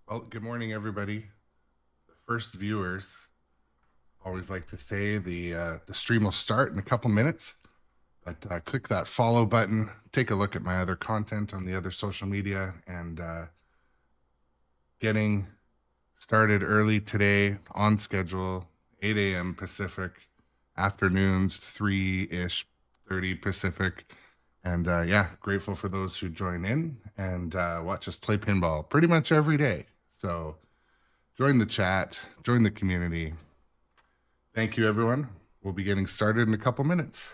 Well, good morning, everybody. The first viewers always like to say the stream will start in a couple minutes, but click that follow button. Take a look at my other content on the other social media, and getting started early today on schedule, 8 a.m. Pacific, afternoons 3-ish, 30 Pacific. And yeah, grateful for those who join in and watch us play pinball pretty much every day. So join the chat, join the community. Thank you, everyone. We'll be getting started in a couple minutes.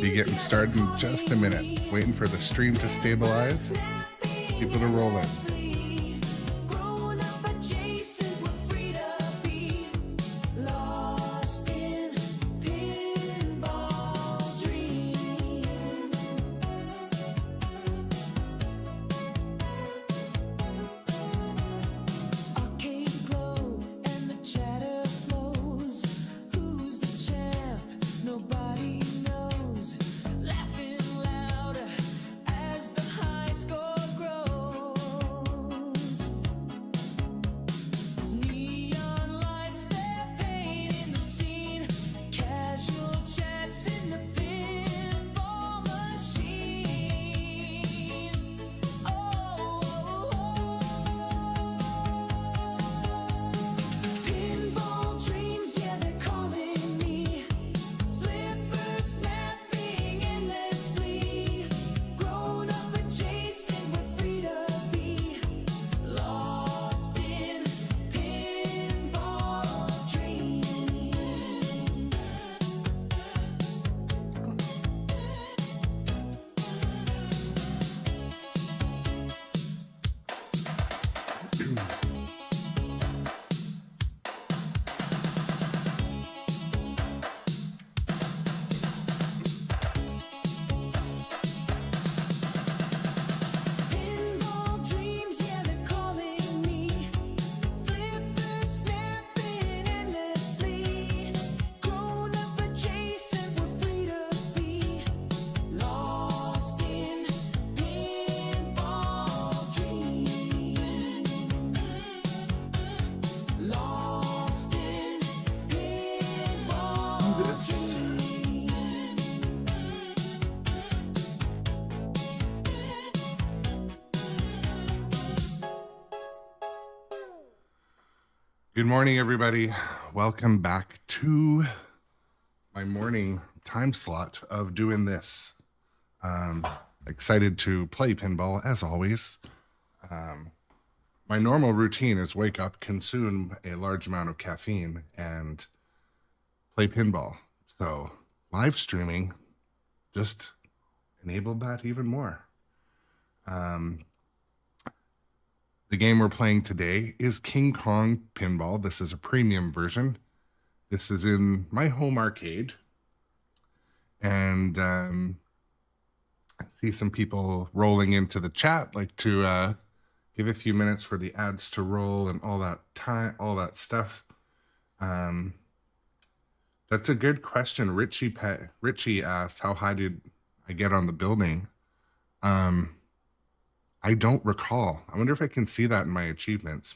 Be getting started in just a minute. Waiting for the stream to stabilize. People to roll in. Good morning, everybody. Welcome back to my morning time slot of doing this. Excited to play pinball, as always. My normal routine is wake up, consume a large amount of caffeine, and play pinball. So live streaming just enabled that even more. The game we're playing today is King Kong Pinball. This is a premium version. This is in my home arcade. And I see some people rolling into the chat, like to give a few minutes for the ads to roll and all that stuff. That's a good question. Richie asks, how high did I get on the building? I don't recall. I wonder if I can see that in my achievements.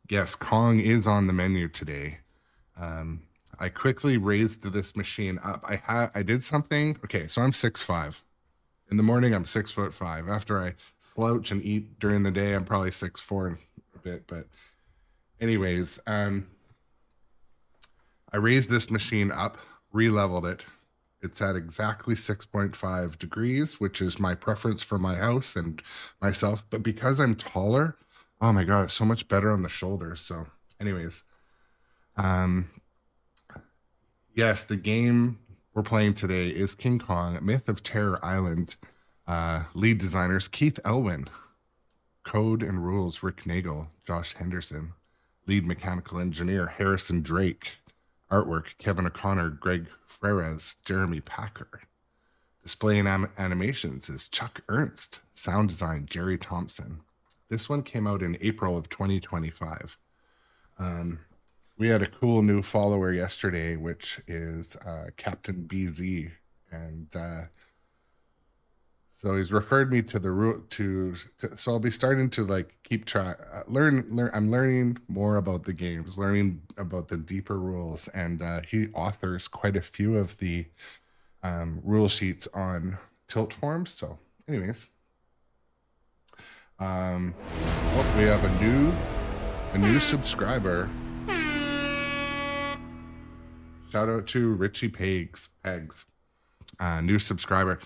Yes, Kong is on the menu today. I quickly raised this machine up. I did something. Okay, so I'm 6'5". In the morning, I'm 6'5". After I slouch and eat during the day, I'm probably 6'4" a bit. But anyways, I raised this machine up, re-leveled it. It's at exactly 6.5 degrees, which is my preference for my house and myself. But because I'm taller, oh my God, it's so much better on the shoulders. So anyways, yes, the game we're playing today is King Kong, Myth of Terror Island. Lead designers, Keith Elwin. Code and rules, Rick Nagel, Josh Henderson. Lead mechanical engineer, Harrison Drake. Artwork, Kevin O'Connor, Greg Freres, Jeremy Packer. Display and animations is Chuck Ernst. Sound design, Jerry Thompson. This one came out in April of 2025. We had a cool new follower yesterday, which is Captain BZ. And so he's referred me to the route so I'll be starting to like keep track, learn. I'm learning more about the games, learning about the deeper rules, and he authors quite a few of the rule sheets on tilt forms. So, anyways, we have a new subscriber. Shout out to Richie Pegs, new subscriber.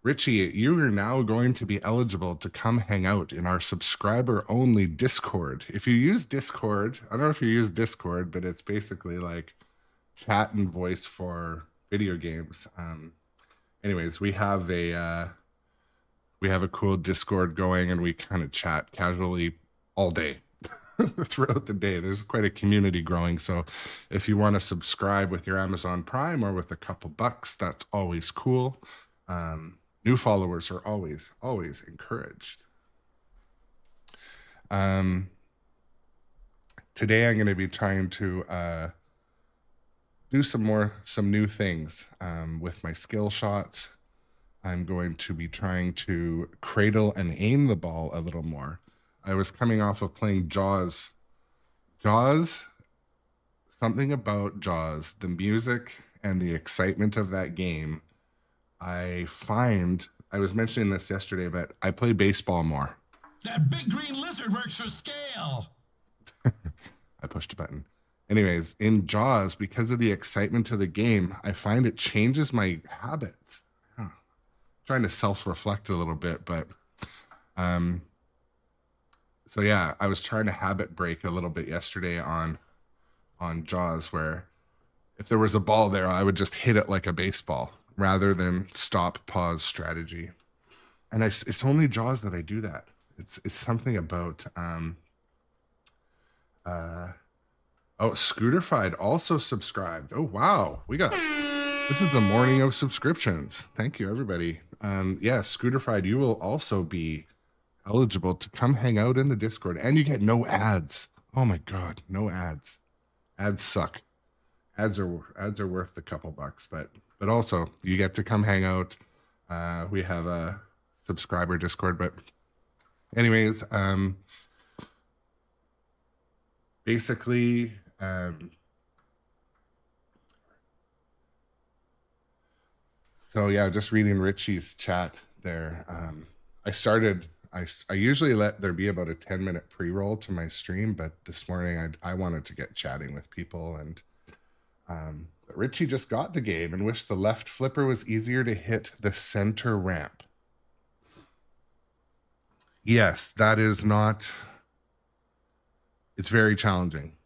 Richie, you are now going to be eligible to come hang out in our subscriber-only Discord. If you use Discord, I don't know if you use Discord, but it's basically like chat and voice for video games. Anyways, we have a cool Discord going, and we kind of chat casually all day throughout the day. There's quite a community growing. So if you want to subscribe with your Amazon Prime or with a couple bucks, that's always cool. New followers are always encouraged. Today I'm going to be trying to do some new things with my skill shots. I'm going to be trying to cradle and aim the ball a little more. I was coming off of playing Jaws. Something about Jaws, the music and the excitement of that game. I was mentioning this yesterday, but I play baseball more. That big green lizard works for scale. I pushed a button. Anyways, in Jaws, because of the excitement of the game, I find it changes my habits. Trying to self-reflect a little bit, but so yeah, I was trying to habit break a little bit yesterday on Jaws, where if there was a ball there, I would just hit it like a baseball rather than stop, pause strategy. And it's only Jaws that I do that. It's something about Scooterfied also subscribed. Oh wow, this is the morning of subscriptions. Thank you, everybody. Yeah, Scooterfied, you will also be eligible to come hang out in the Discord, and you get no ads. Oh my God, no ads. Ads suck. Ads are worth a couple bucks, but also you get to come hang out. We have a subscriber Discord, but anyways, basically, so yeah, just reading Richie's chat there. I usually let there be about a 10-minute pre-roll to my stream, but this morning I wanted to get chatting with people, and but Richie just got the game and wished the left flipper was easier to hit the center ramp. Yes, that is not. It's very challenging.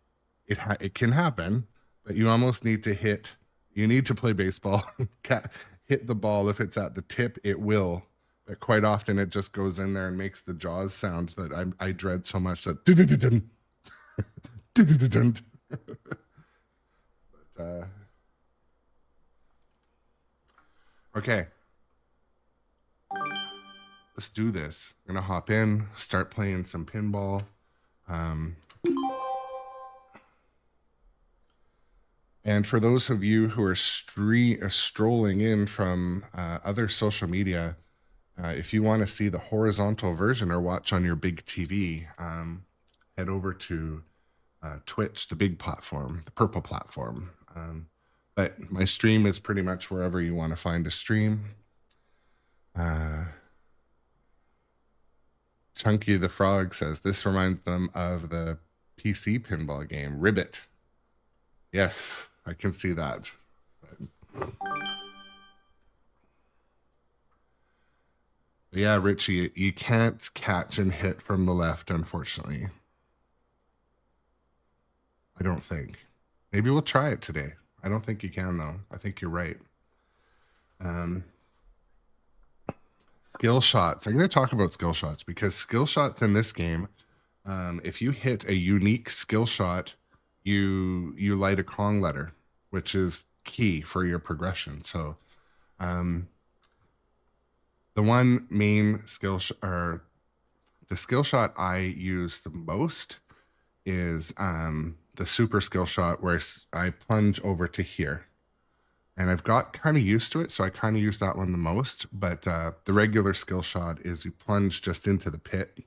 It can happen, but you almost need to hit. You need to play baseball. Hit the ball. If it's at the tip, it will. But quite often it just goes in there and makes the Jaws sound that I dread so much. That but okay, let's do this. I'm gonna hop in, start playing some pinball. And for those of you who are strolling in from other social media, if you want to see the horizontal version or watch on your big TV, head over to Twitch, the big platform, the purple platform. But my stream is pretty much wherever you want to find a stream. Chunky the Frog says, this reminds them of the PC pinball game, Ribbit. Yes, I can see that. But yeah, Richie, you can't catch and hit from the left, unfortunately. I don't think. Maybe we'll try it today. I don't think you can, though. I think you're right. Skill shots. I'm going to talk about skill shots because skill shots in this game, if you hit a unique skill shot, you light a Kong letter, which is key for your progression. So the one main skill or the skill shot I use the most is the super skill shot where I plunge over to here. And I've got kind of used to it, so I kind of use that one the most. But the regular skill shot is you plunge just into the pit.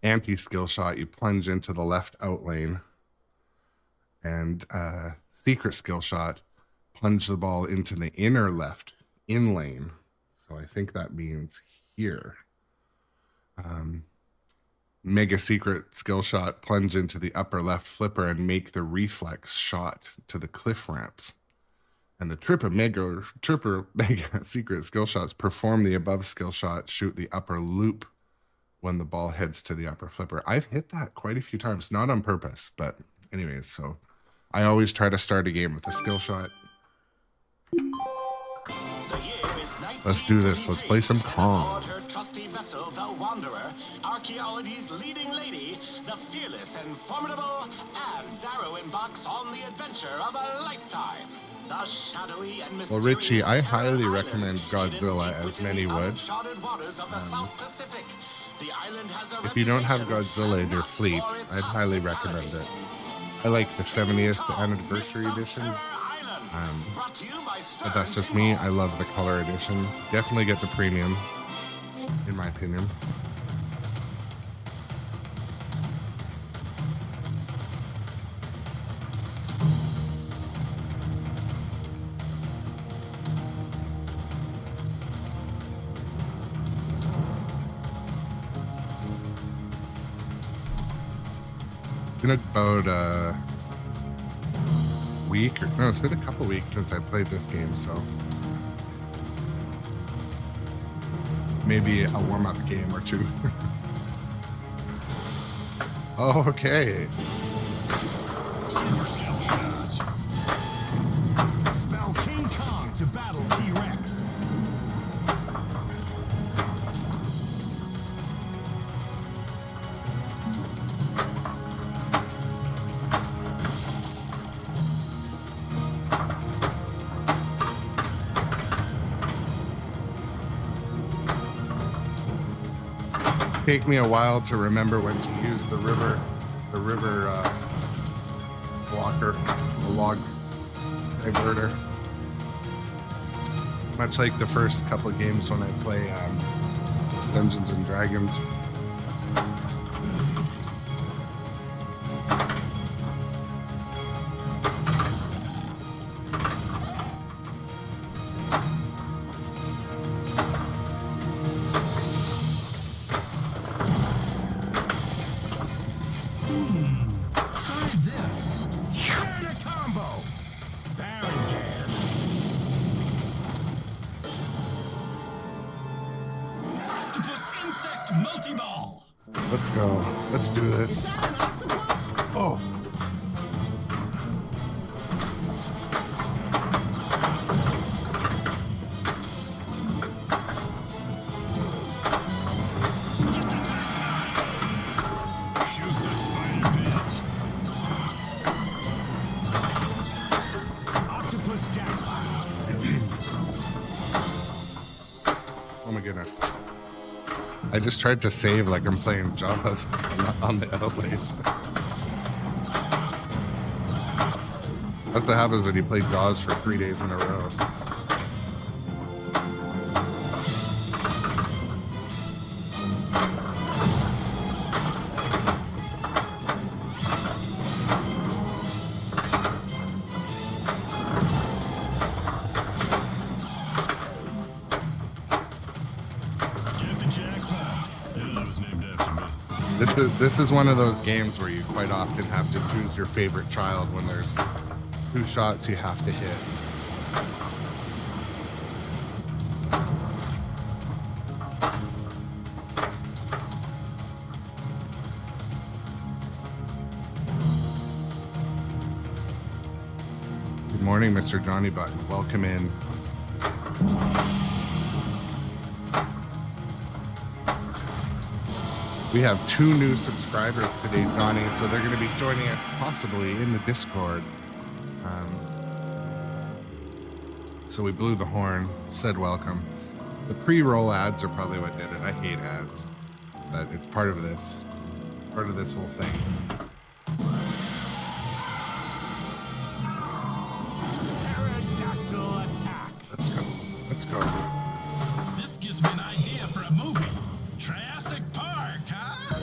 Anti-skill shot, you plunge into the left out lane. And secret skill shot, plunge the ball into the inner left in lane. So I think that means here. Mega secret skill shot, plunge into the upper left flipper and make the reflex shot to the cliff ramps. And the triple mega secret skill shots, perform the above skill shot, shoot the upper loop when the ball heads to the upper flipper. I've hit that quite a few times, not on purpose, but anyways, so I always try to start a game with a skill shot. Let's do this. Let's play some Kong. Her trusty vessel, the Wanderer, archaeology's leading lady, the fearless and formidable Anne Darrow embarks on the adventure of a lifetime. The shadowy and mysterious Well, Richie, I highly Island, recommend Godzilla, as many would. uncharted waters of the South Pacific. The island has a If you don't have reputation Godzilla in your not fleet, for its I'd highly recommend it. I like the 70th anniversary edition. But that's just me. I love the color edition. Definitely get the premium, in my opinion. It's been about week or no, it's been a couple weeks since I played this game, so maybe a warm-up game or two. Okay. Super skill shot. Spell King Kong to battle T-Rex. Take me a while to remember when to use the river blocker, the log diverter. Much like the first couple of games when I play Dungeons and Dragons. Let's go. Let's do this. Oh. Oh my goodness. I just tried to save like I'm playing Jaws on the outlay. That's what happens when you play Jaws for 3 days in a row. This is one of those games where you quite often have to choose your favorite child when there's 2 shots you have to hit. Good morning, Mr. Johnny Button. Welcome in. We have 2 new subscribers today, Johnny, so they're going to be joining us possibly in the Discord. So we blew the horn, said welcome. The pre-roll ads are probably what did it. I hate ads, but it's part of this whole thing. Pterodactyl attack. Let's go. Let's go. This gives me an idea for a movie. Triassic Park, huh?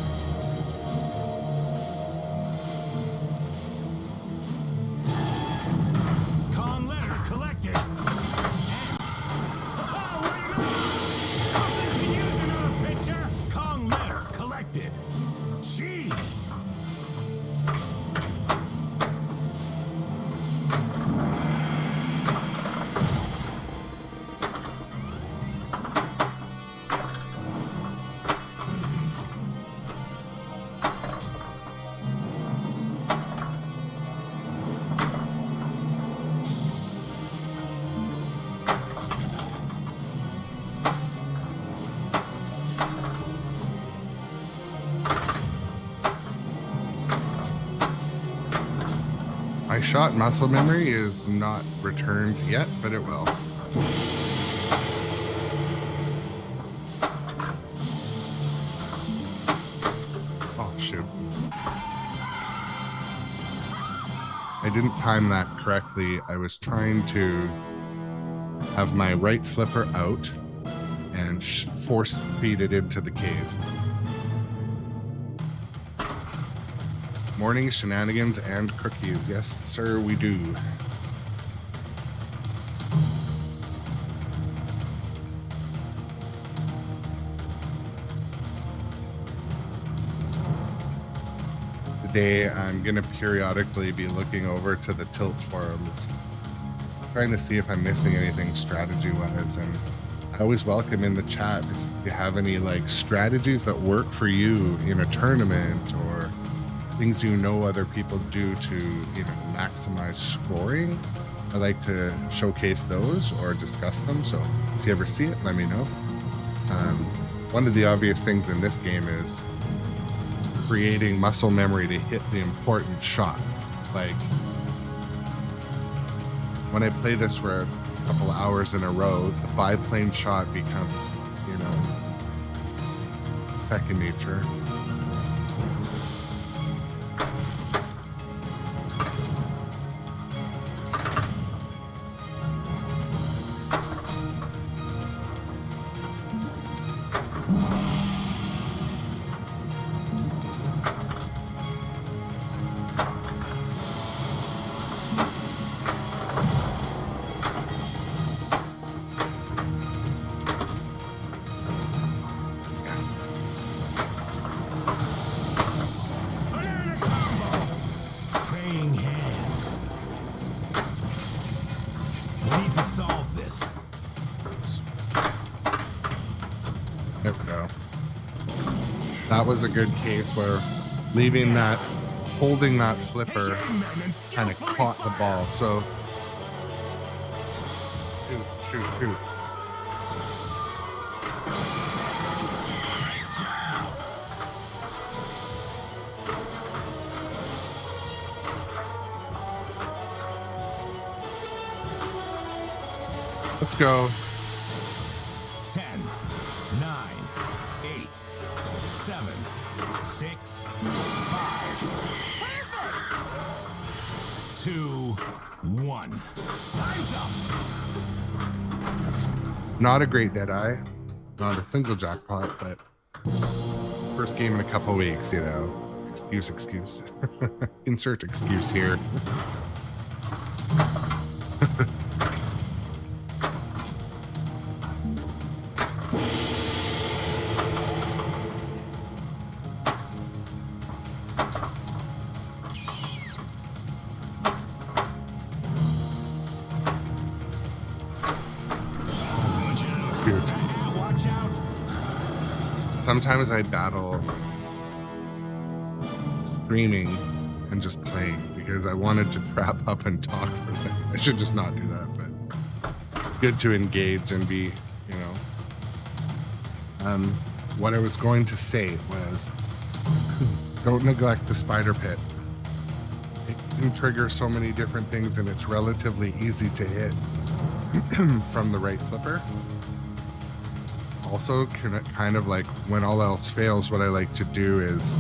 Con letter collected. Where you going? Don't think you use another picture? Con letter collected. Gee. My shot muscle memory is not returned yet, but it will. Oh, shoot. I didn't time that correctly. I was trying to have my right flipper out and force feed it into the cave. Morning shenanigans and cookies. Yes, sir, we do. Today, I'm going to periodically be looking over to the Tilt forums, trying to see if I'm missing anything strategy-wise. And I always welcome in the chat if you have any like strategies that work for you in a tournament or things you know other people do to, you know, maximize scoring. I like to showcase those or discuss them. So if you ever see it, let me know. One of the obvious things in this game is creating muscle memory to hit the important shot. Like when I play this for a couple hours in a row, the biplane shot becomes, you know, second nature. There we go. That was a good case where leaving that, holding that flipper kind of caught the ball. So, shoot. Let's go. 10, 9, 8, 7, 6, 5, 2, 1. Time's up. Not a great Deadeye, not a single jackpot, but first game in a couple weeks, you know. Excuse. Insert excuse here. cute. Watch out. Sometimes I battle streaming and just playing because I wanted to wrap up and talk for a second. I should just not do that, but good to engage and be, you know. What I was going to say was, don't neglect the spider pit. It can trigger so many different things, and it's relatively easy to hit from the right flipper. Also, kind of like when all else fails, what I like to do is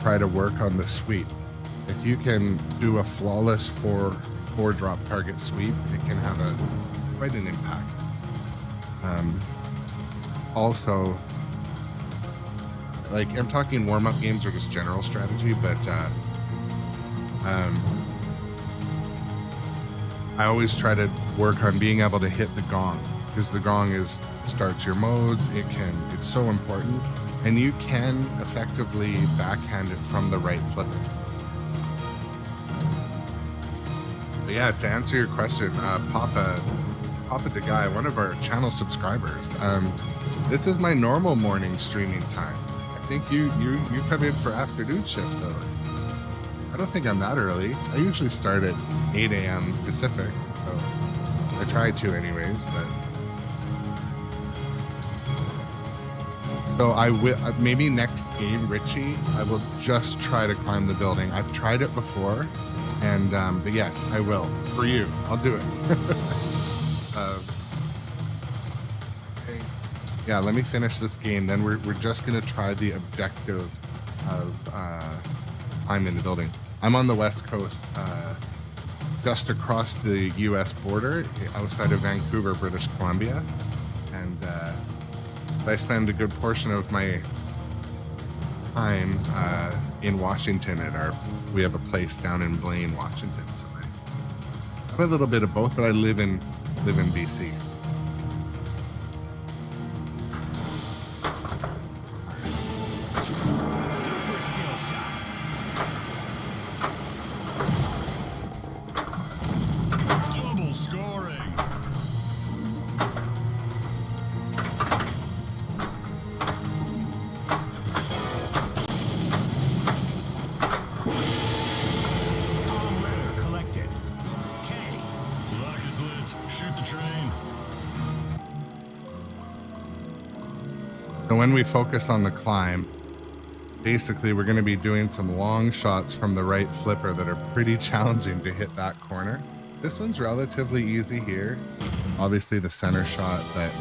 try to work on the sweep. If you can do a flawless four drop target sweep, it can have quite an impact. Also, like I'm talking warm-up games or just general strategy, but I always try to work on being able to hit the gong, because the gong starts your modes. It's so important, and you can effectively backhand it from the right flipper. But yeah, to answer your question, Papa the Guy, one of our channel subscribers, this is my normal morning streaming time. I think you come in for afternoon shift though. I don't think I'm that early. I usually start at 8 a.m. Pacific, so I try to anyways, but so I will, maybe next game, Richie, I will just try to climb the building. I've tried it before, and but yes, I will. For you, I'll do it. Okay. Yeah, let me finish this game, then we're just gonna try the objective of climbing the building. I'm on the West Coast, just across the US border, outside of Vancouver, British Columbia, and I spend a good portion of my time in Washington we have a place down in Blaine, Washington. So I have a little bit of both, but I live in BC. Super skill shot. Double scoring. Column letter collected. K. Lock is lit. Shoot the train. And when we focus on the climb, basically we're going to be doing some long shots from the right flipper that are pretty challenging to hit that corner. This one's relatively easy here. Obviously the center shot, but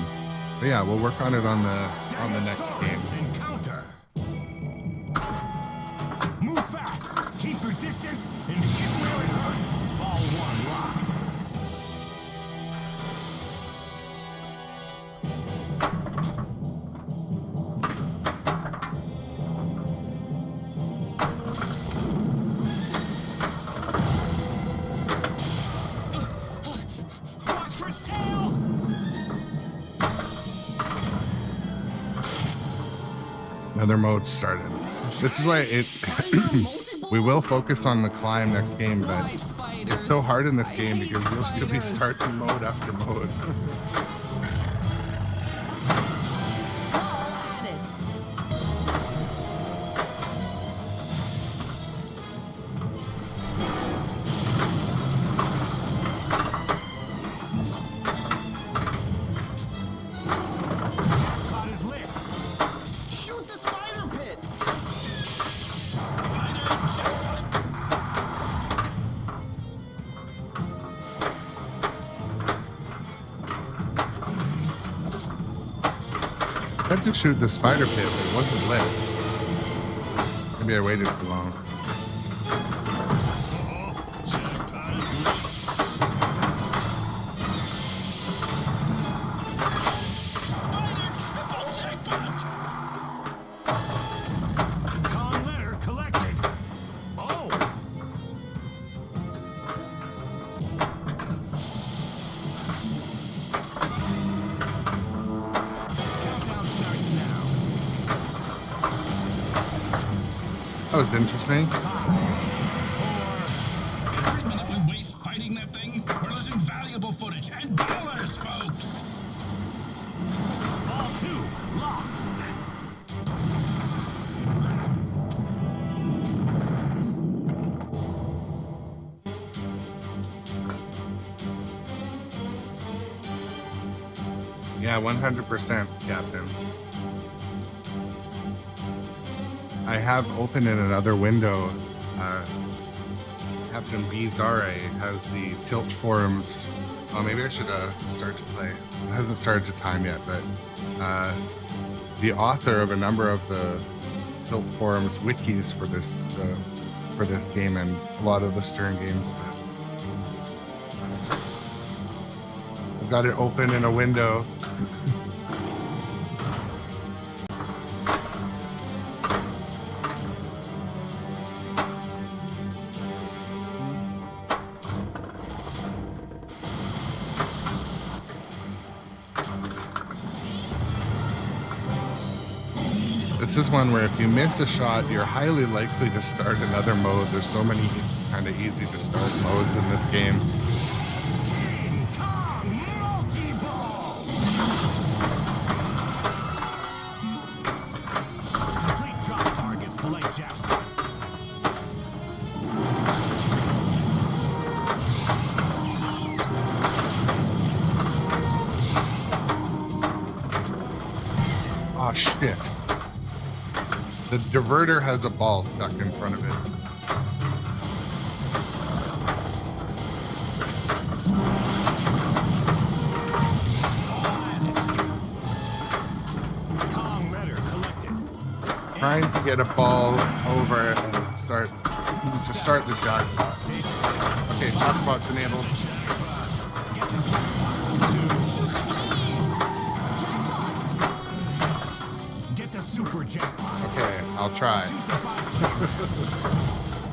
yeah, we'll work on it on the next game. Stegosaurus encounter. Move fast. Keep your distance and hit where it hurts. Ball one locked. Watch for its tail. Another mode started. This is why we will focus on the climb next game, but it's so hard in this game because you'll be starting mode after mode. Caught his lip. Shoot the spider pit. I had to shoot the spider pit, but it wasn't lit. Maybe I waited too long. Jackpot is lit. Spider triple jackpot. Con letter collected. Oh. Countdown starts now. That was interesting. 5, 4, Every minute we waste fighting that thing, we're losing valuable footage and dollars, folks. Yeah, 100%, Captain. I have open in another window. Captain Bizarre has the Tilt forums. Oh, maybe I should start to play. It hasn't started to time yet, but the author of a number of the Tilt forums wikis for this game and a lot of the Stern games. I've got it open in a window. This is one where if you miss a shot, you're highly likely to start another mode. There's so many kind of easy to start modes in this game. Oh shit. The diverter has a ball stuck in front of it. Trying to get a ball over and start the jackpot. Okay, jackpot's enabled. Super jackpot. Okay, I'll try.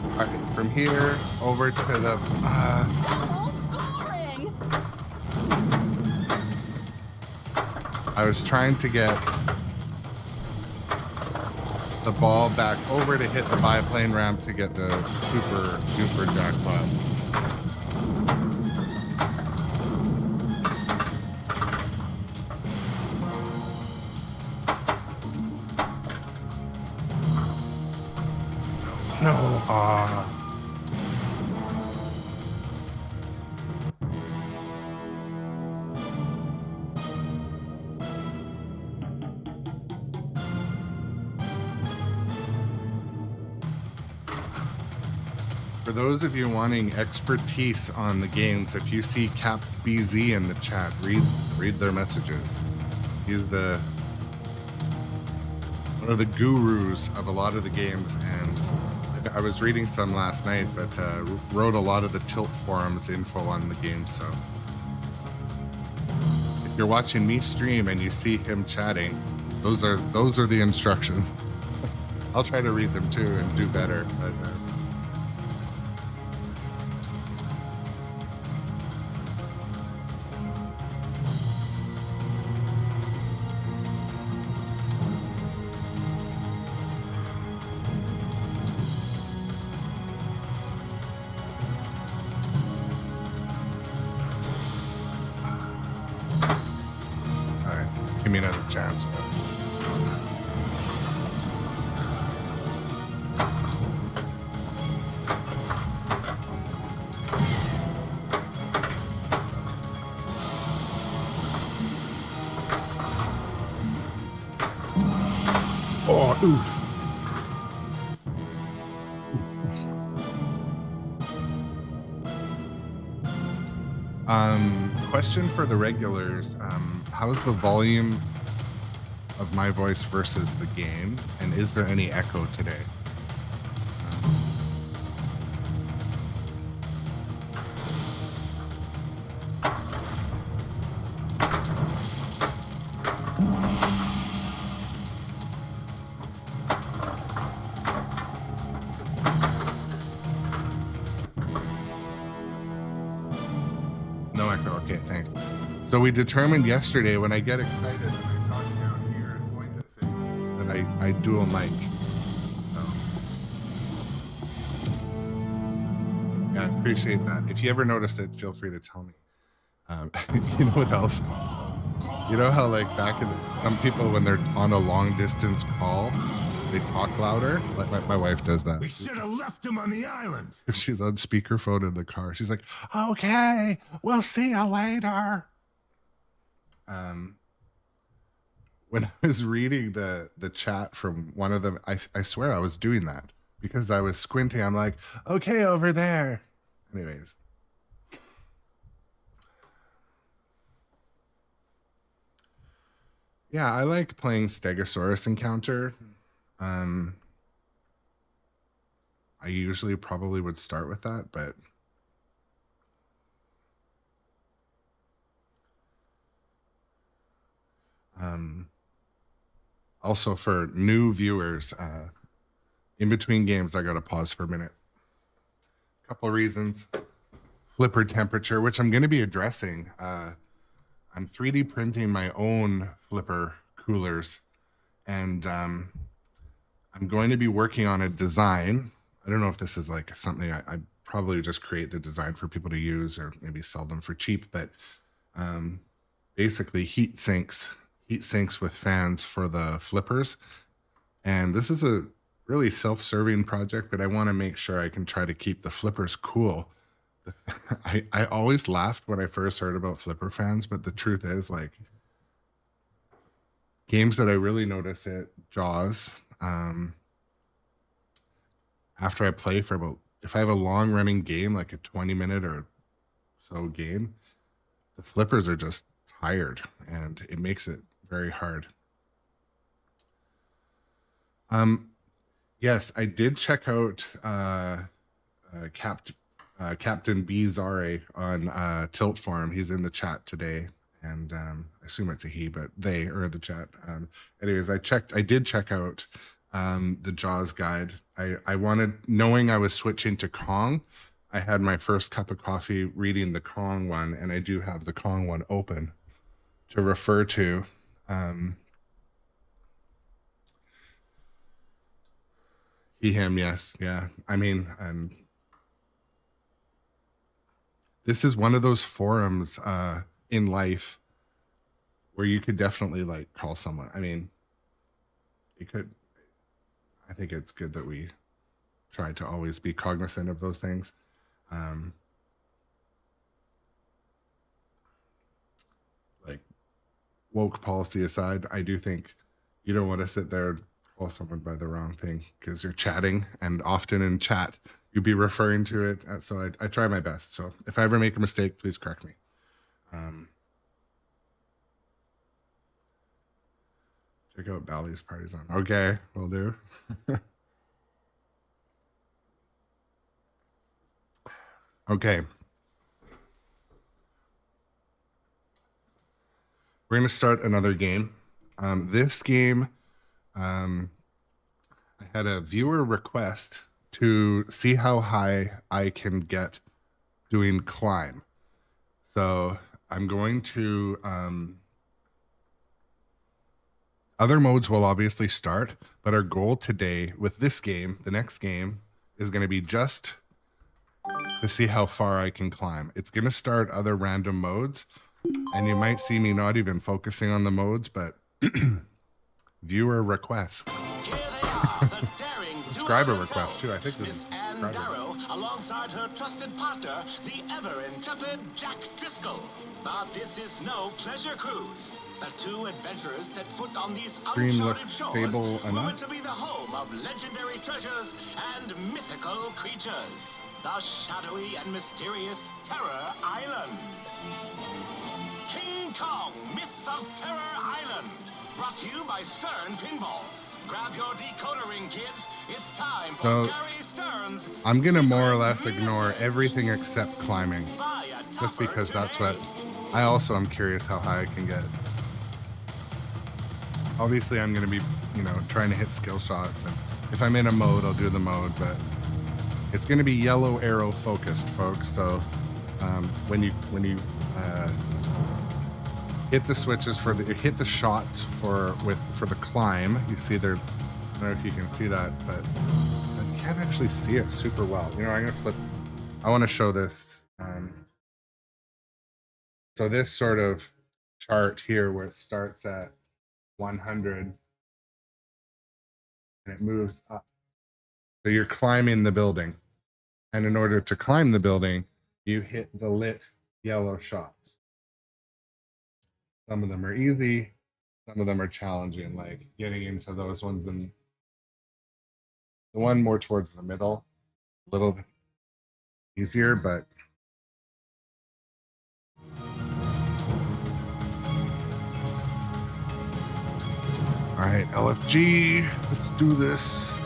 All right, from here over to the. Double scoring. I was trying to get the ball back over to hit the biplane ramp to get the super jackpot. No. For those of you wanting expertise on the games, if you see Cap BZ in the chat, read their messages. He's one of the gurus of a lot of the games, and I was reading some last night, but wrote a lot of the Tilt forums info on the game. So if you're watching me stream and you see him chatting, those are the instructions. I'll try to read them too and do better. But, give me another chance. Oh, oof. Question for the regulars. How's the volume of my voice versus the game? And is there any echo today? No echo. Okay, thanks. So we determined yesterday when I get excited and I talk down here and point at things that I dual mic. So, yeah, I appreciate that. If you ever notice it, feel free to tell me. You know what else? You know how like back in some people when they're on a long distance call, they talk louder? Like my wife does that. We should have left him on the island. If she's on speakerphone in the car, she's like, okay, we'll see you later. when I was reading the chat from one of them, I swear I was doing that because I was squinting. I'm like, okay, over there. Anyways. Yeah, I like playing Stegosaurus Encounter. I usually probably would start with that, but also for new viewers, in between games, I got to pause for a minute. A couple of reasons. Flipper temperature, which I'm going to be addressing. I'm 3D printing my own flipper coolers, and I'm going to be working on a design. I don't know if this is like something I probably just create the design for people to use or maybe sell them for cheap, but basically heat sinks with fans for the flippers. And this is a really self-serving project, but I want to make sure I can try to keep the flippers cool. I always laughed when I first heard about flipper fans, but the truth is, like, games that I really notice it, Jaws, after I play for about, if I have a long running game, like a 20-minute or so game, the flippers are just tired and it makes it very hard. Yes, I did check out Captain Bizarre on Tilt Forum. He's in the chat today, and I assume it's a he, but they are in the chat. Anyways, I did check out the Jaws guide. I wanted, knowing I was switching to Kong, I had my first cup of coffee reading the Kong one, and I do have the Kong one open to refer to. He, him, yes, yeah. I mean, this is one of those forums in life where you could definitely like call someone. I mean, you could. I think it's good that we try to always be cognizant of those things. Like, woke policy aside, I do think you don't want to sit there and call someone by the wrong thing because you're chatting, and often in chat you'd be referring to it. So I try my best. So if I ever make a mistake, please correct me. Check out Bally's parties on. Okay, will do. Okay. We're going to start another game. This game, I had a viewer request to see how high I can get doing climb. So I'm going to, other modes will obviously start, but our goal today with this game, the next game, is going to be just to see how far I can climb. It's going to start other random modes, and you might see me not even focusing on the modes, but viewer request. Here they are, the daring Subscriber request too. I think this is Anne Darrow, alongside her trusted partner, the ever-intrepid Jack Driscoll. But this is no pleasure cruise. The two adventurers set foot on these Screen uncharted looks shores, stable were enough. meant to be the home of legendary treasures and mythical creatures. The shadowy and mysterious Terror Island. King Kong, Myth of Terror Island. Brought to you by Sternpinball. Grab your decoder ring, kids. It's time for So, Gary Stern's. I'm gonna more or Secret less ignore Message. everything except climbing, Buy a just topper because that's what today. I also am curious how high I can get. Obviously, I'm gonna be, trying to hit skill shots, and if I'm in a mode, I'll do the mode, but it's gonna be yellow arrow focused, folks. So when you hit the switches hit the shots for the climb, you see there. I don't know if you can see that, but I can't actually see it super well. I'm gonna flip. I want to show this. So this sort of chart here, where it starts at 100 and it moves up. So you're climbing the building, and in order to climb the building, you hit the lit yellow shots. Some of them are easy, some of them are challenging, like getting into those ones, and the one more towards the middle, a little easier, but all right, LFG, let's do this.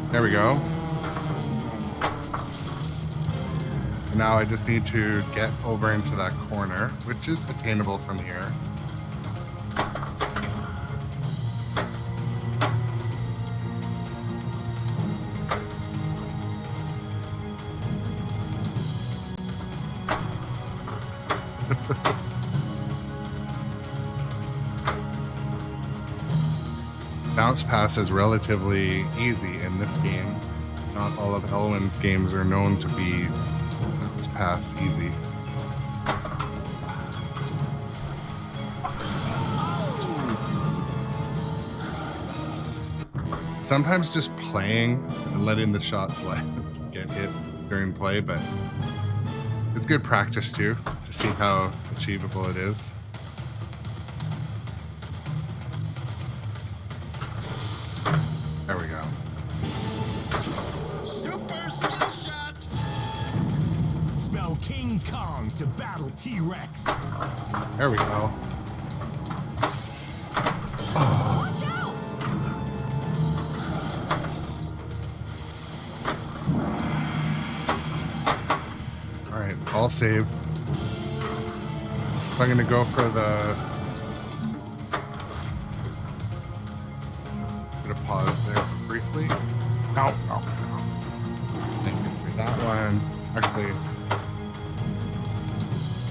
There we go. Now I just need to get over into that corner, which is attainable from here. Bounce pass is relatively easy in this game. Not all of Elwyn's games are known to be bounce pass easy. Sometimes just playing and letting the shots get hit during play, but it's good practice too, to see how achievable it is. There we go. Super skill shot. Spell King Kong to battle T-Rex. There we go. Watch out! All right, all saved. I'm gonna go for the. Gonna pause there briefly. No. Thank you for that one. Actually,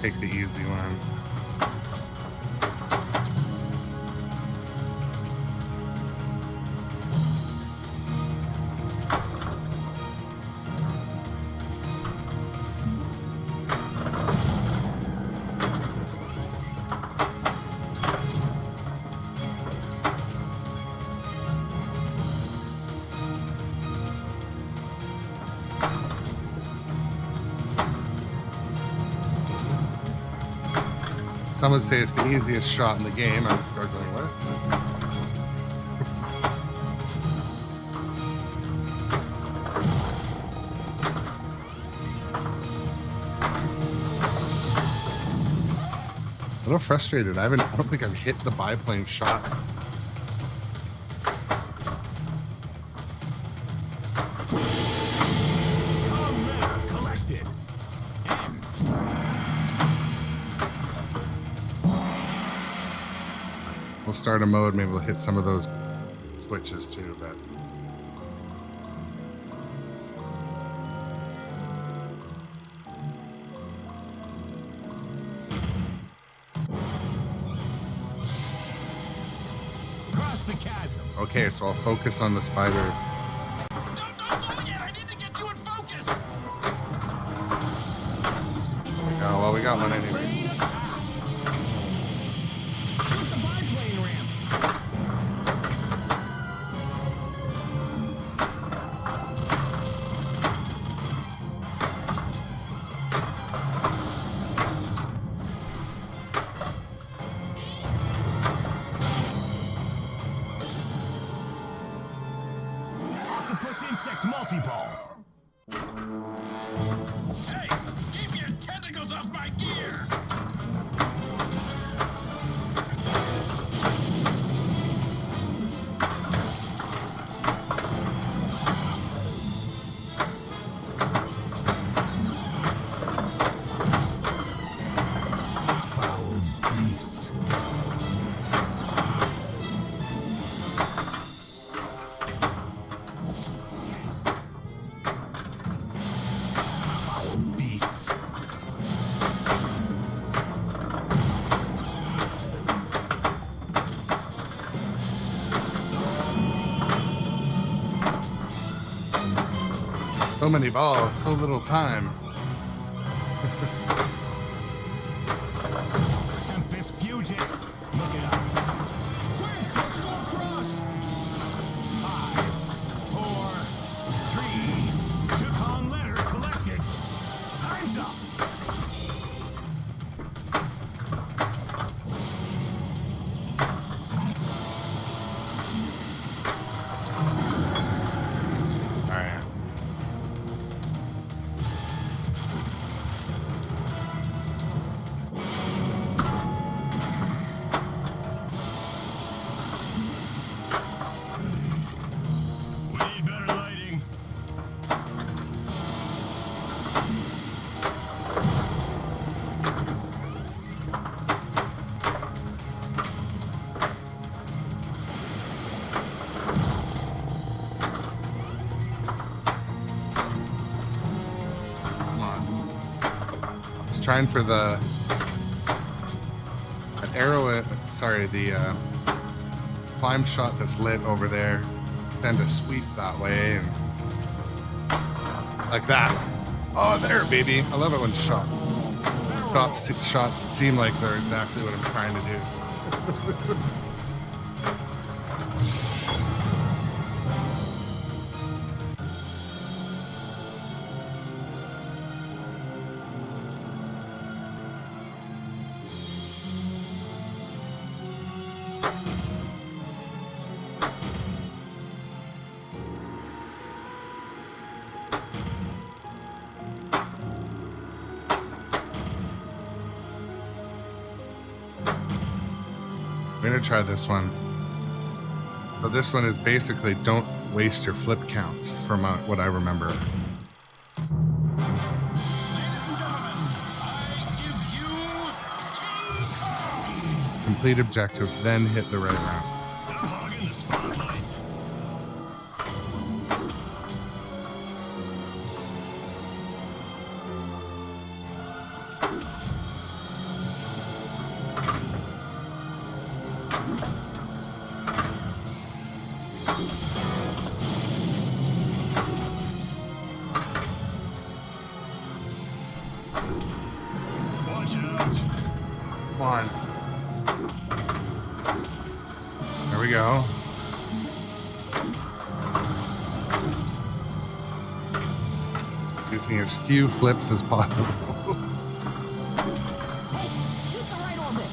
take the easy one. Some would say it's the easiest shot in the game I'm struggling with. A little frustrated. I don't think I've hit the biplane shot. Kong letter collected. N. We'll start a mode, maybe we'll hit some of those switches too, but Cross the chasm. okay, so I'll focus on the spider. Don't fall yet. I need to get you in focus. Oh, well, we got one anyway. Plane attack. Shoot the biplane ramp. Octopus insect multi-ball. Hey, keep your tentacles off my gear. So many balls, so little time. Tempest Fugit. Look it up. Quick, let's go across. 5, 4, 3. Yukon letter collected. Time's up. All right. We need better lighting. Come on. Just trying for the arrow. Sorry, the climb shot that's lit over there. Send a sweep that way and like that. Oh, there, baby. I love it when shots seem like they're exactly what I'm trying to do. We're gonna try this one. So this one is basically don't waste your flip counts from what I remember. Ladies and gentlemen, I give you King Kong. Complete objectives, then hit the right round. Stop hogging the spotlight. Watch out. Come on. There we go. Using as few flips as possible. Hey, shoot the right orbit.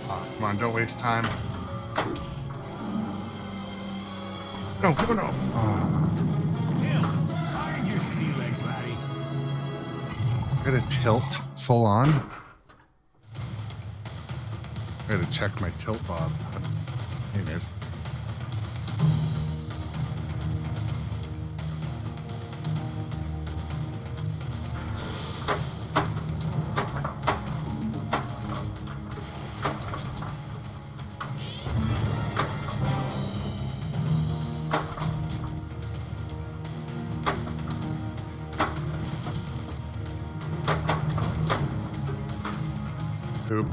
Oh, come on, don't waste time. No, no. Oh, Tilt. Find your sea legs, laddie. I gotta tilt full on. I gotta check my tilt bob. Anyways. Oop.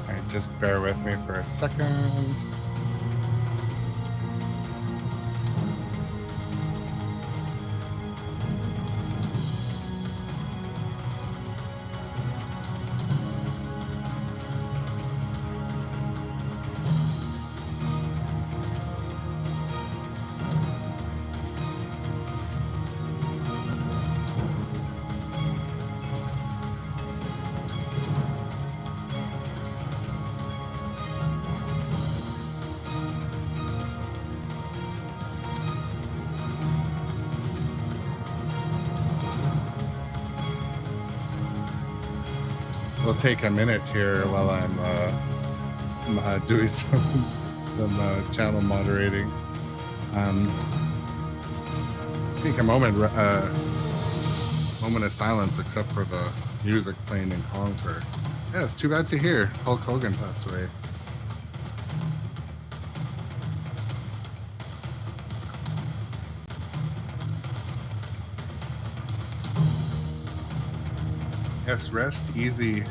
Alright, just bear with me for a second. we'll take a minute here while I'm doing some channel moderating. Take a moment of silence, except for the music playing in concert. Yeah, it's too bad to hear Hulk Hogan passed away. Yes, rest easy,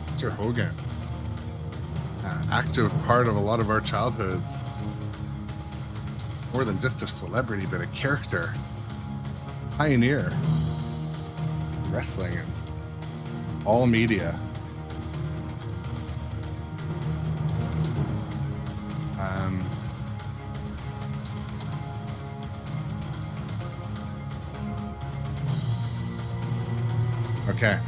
Mr. Hogan. Active part of a lot of our childhoods. More than just a celebrity, but a character. Pioneer. Wrestling and all media. Okay.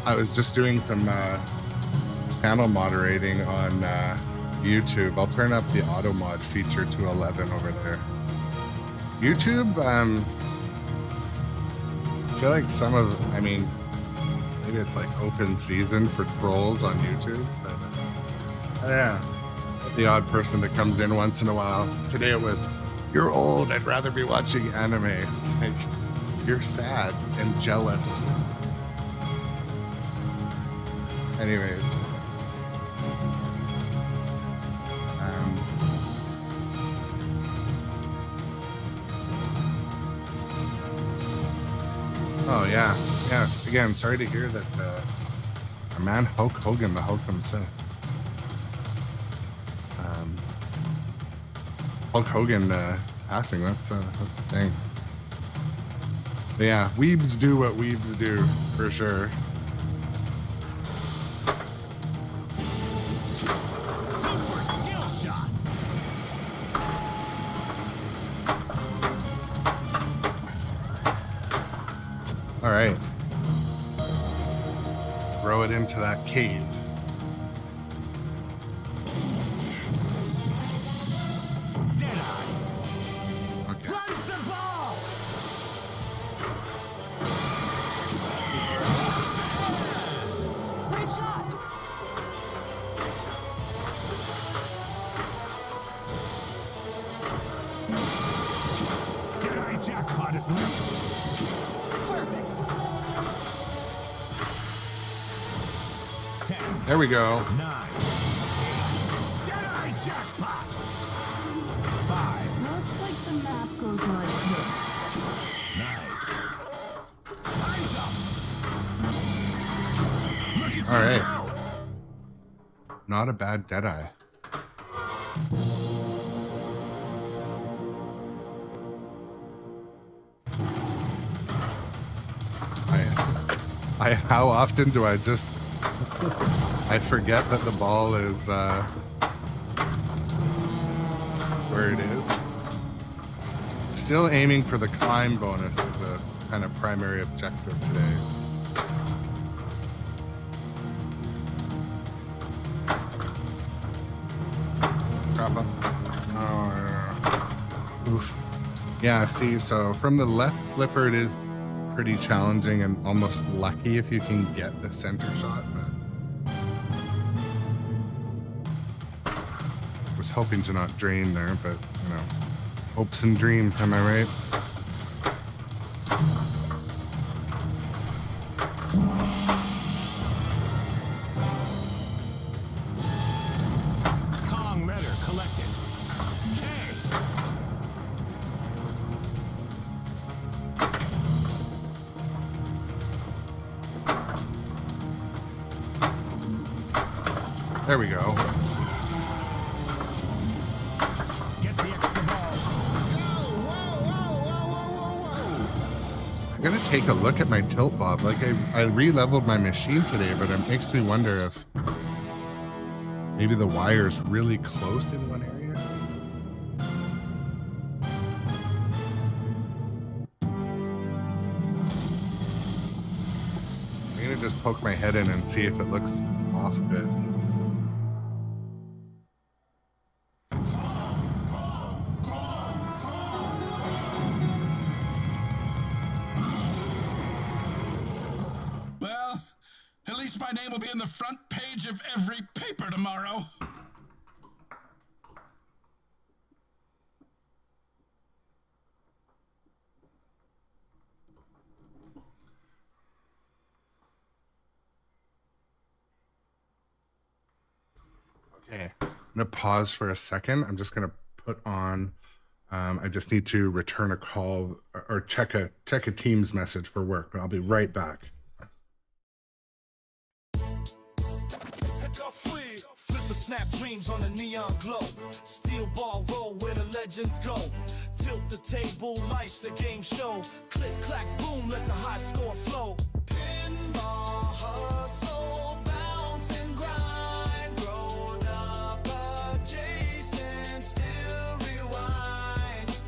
I was just doing some channel moderating on YouTube. I'll turn up the auto mod feature to 11 over there. YouTube, I feel like maybe it's like open season for trolls on YouTube, but yeah. The odd person that comes in once in a while. Today it was, "You're old, I'd rather be watching anime." It's like, you're sad and jealous. Anyways. Oh yeah. Yes. Again, sorry to hear that our man Hulk Hogan, the Hulk himself. Hulk Hogan passing, that's a thing. But yeah, weebs do what weebs do, for sure. Super skill shot. All right. Throw it into that cave. There we go. 9. Dead-eye jackpot. 5. Looks like the map goes like this. Nice. Time's up. Look at All you right. go. Not a bad Deadeye. How often do I just I forget that the ball is where it is. Still aiming for the climb bonus as a kind of primary objective today. Drop up. Oh, yeah. Oof. Yeah, see, so from the left flipper it is pretty challenging and almost lucky if you can get the center shot, but I was hoping to not drain there, but you know, hopes and dreams, am I right? Kong letter collected. K. There we go. Get the extra ball. I'm gonna take a look at my tilt bob. Like I re-leveled my machine today, but it makes me wonder if maybe the wire's really close in one area. I'm gonna just poke my head in and see if it looks off a bit. At least my name will be in the front page of every paper tomorrow. Okay, I'm gonna pause for a second. I'm just gonna put on. I just need to return a call or check a Teams message for work, but I'll be right back. Flipper snap dreams on a neon glow. Steel ball roll where the legends go. Tilt the table, life's a game show. Click, clack, boom, let the high score flow. Pinball, hustle, bounce and grind. Grown up adjacent, still rewind.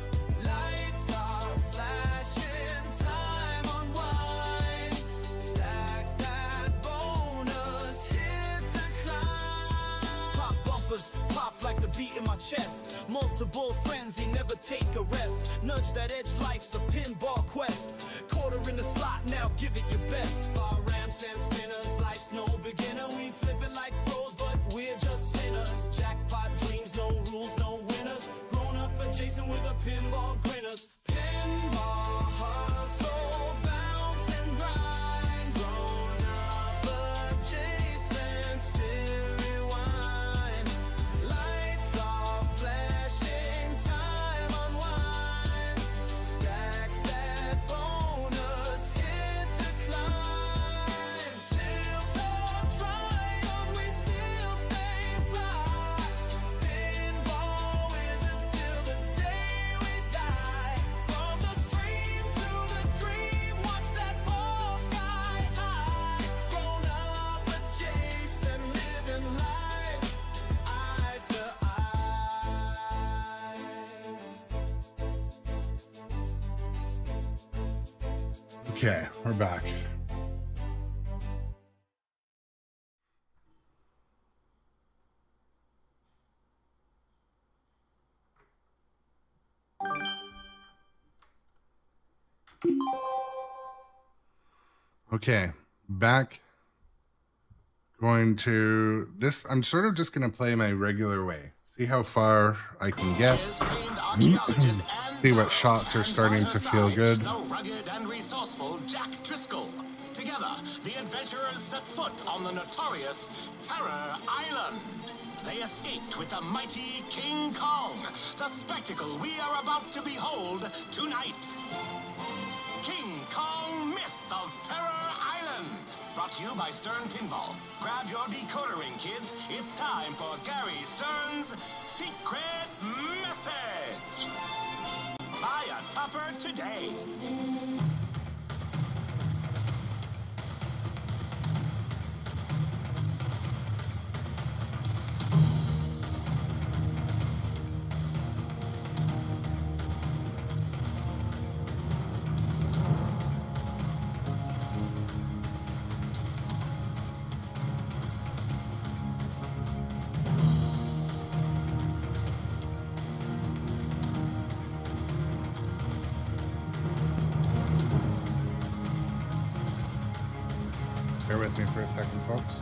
Lights are flashing, time unwinds. Stack that bonus, hit the climb. Pop bumpers, pop like the beat in my chest. Multiple frenzy, never take a rest. Nudge that edge, life's a pinball quest. Quarter in the slot, now give it your best. Far ramps and spinners, life's no beginner. We flip it like pros, but we're just sinners. Jackpot dreams, no rules, no winners. Grown up adjacent with a pinball grinners. Pinball hustle, bounce and grind. Grown up adjacent, still rewind. Lights are flashing, time unwinds. Stack that bonus, hit the climb. Tilt or triumph, we still stay fly. Pinball wizards till the day we die. From the stream to the dream, watch that ball sky high. Grown up adjacent, living life eye to eye. Okay, we're back. Okay, back. Going to this. I'm sort of just going to play my regular way. See how far I can get. Is famed archaeologist and See what shots are and starting by to her feel side, good. The rugged and resourceful Jack Driscoll. Together, the adventurers set foot on the notorious Terror Island. They escaped with the mighty King Kong, the spectacle we are about to behold tonight. King Kong, Myth of Terror Island. Brought to you by sternpinball. Grab your decoder ring, kids. It's time for Gary Stern's Secret Message. Buy a topper today. Bear with me for a second, folks.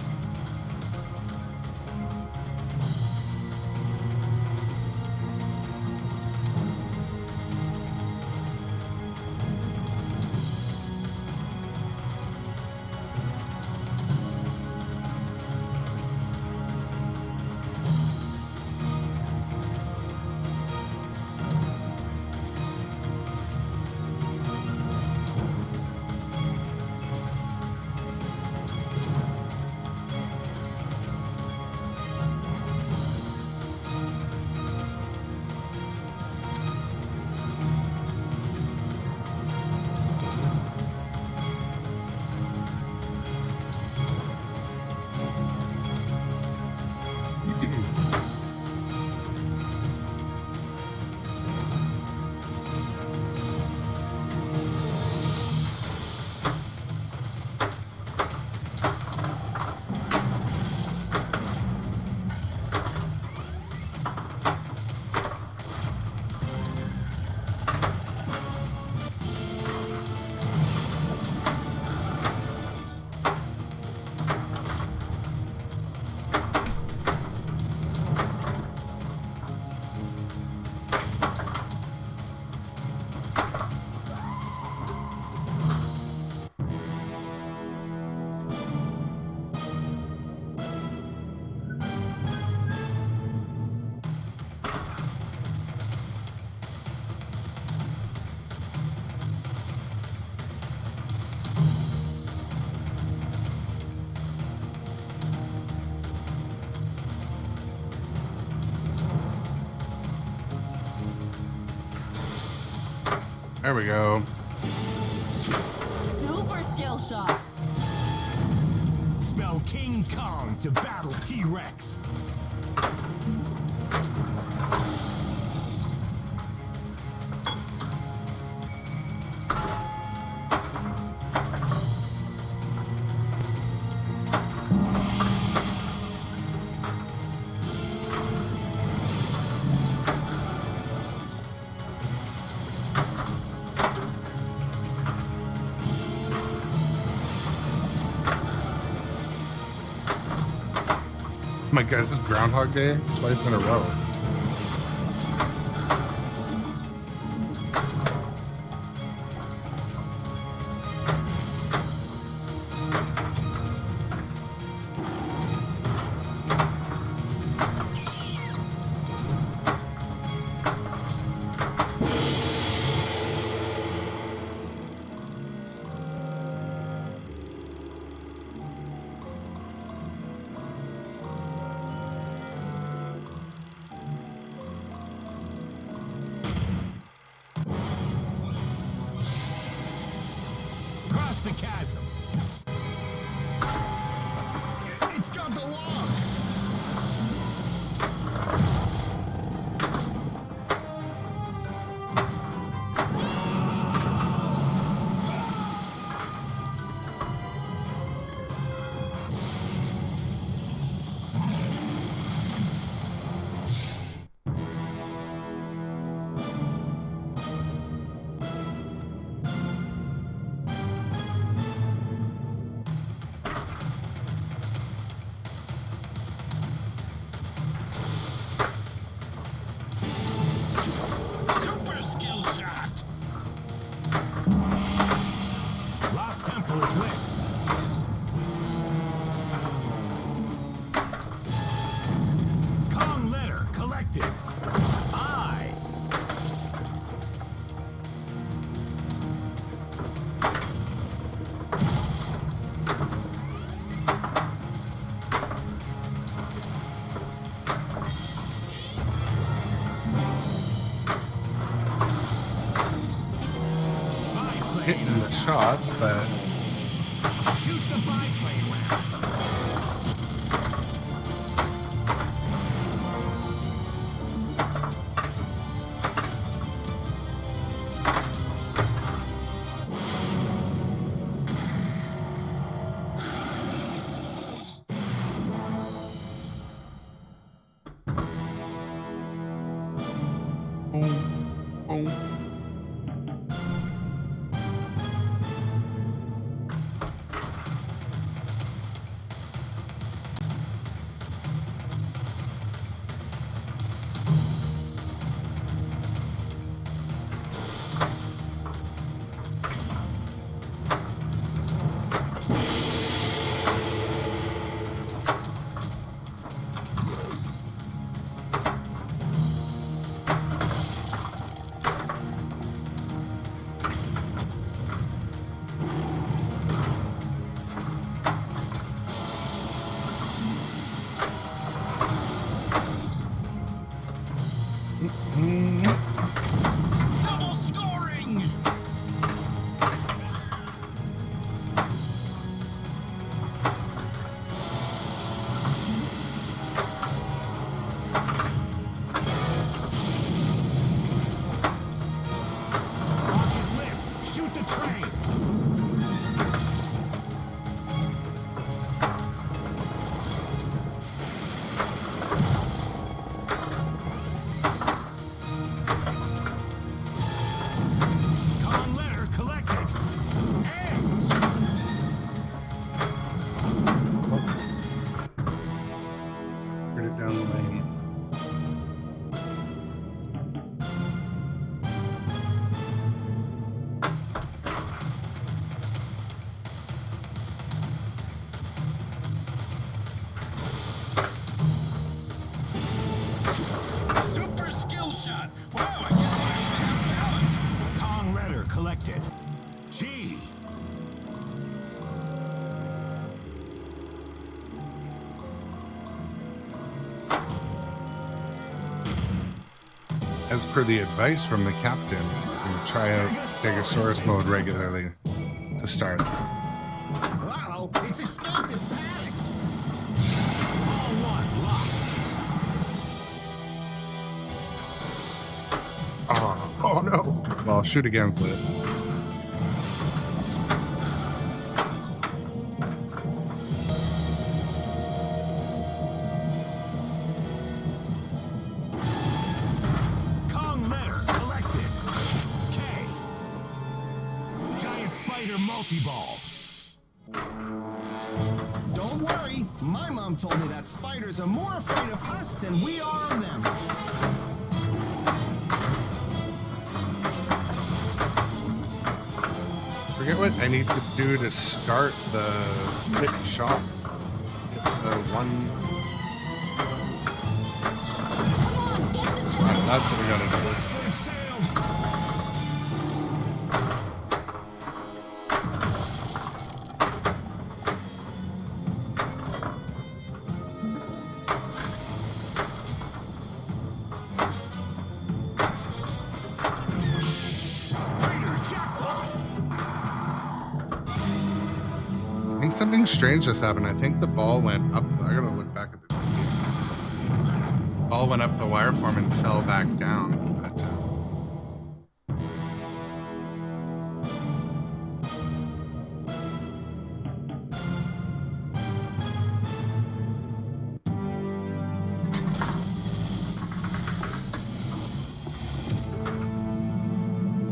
There we go. Super skill shot. Spell King Kong to battle T-Rex. My guys, this is Groundhog Day twice in a row. Cross the chasm. It's got the lock. Super skill shot. Lost temple is lit. Kong letter collected. I. Hitting the shots, but Shoot the biplane round. boom, boom. Double scoring. Lock is lit. Shoot the train. Kong letter collected. And Put it down the lane. super skill shot. Wow, I guess I actually have talent. Kong letter collected. G. As per the advice from the captain, try out Stegosaurus mode regularly to start. Uh-oh, it's escaped, it's panicked. All one, lock. Oh no. Well, shoot against it. Kong letter collected. K. Giant spider multi-ball. Don't worry, my mom told me that spiders are more afraid of us than we are of them. Forget what I need to do to start the pick shot. One. Right, that's what we gotta do. Set sail. Spider jackpot. I think something strange just happened. I think the ball went up. I gotta look back at the ball went up the wire form and fell back down. But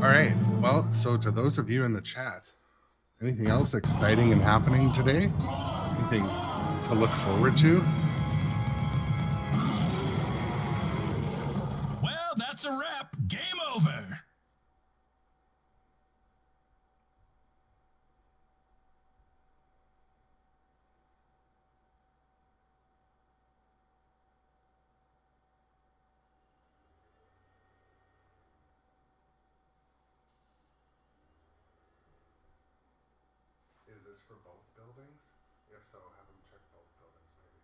all right. Well, so to those of you in the chat, anything else exciting and happening today? Anything to look forward to? Well, that's a wrap. Game over. Is this for both buildings? If so, have them check both buildings, maybe.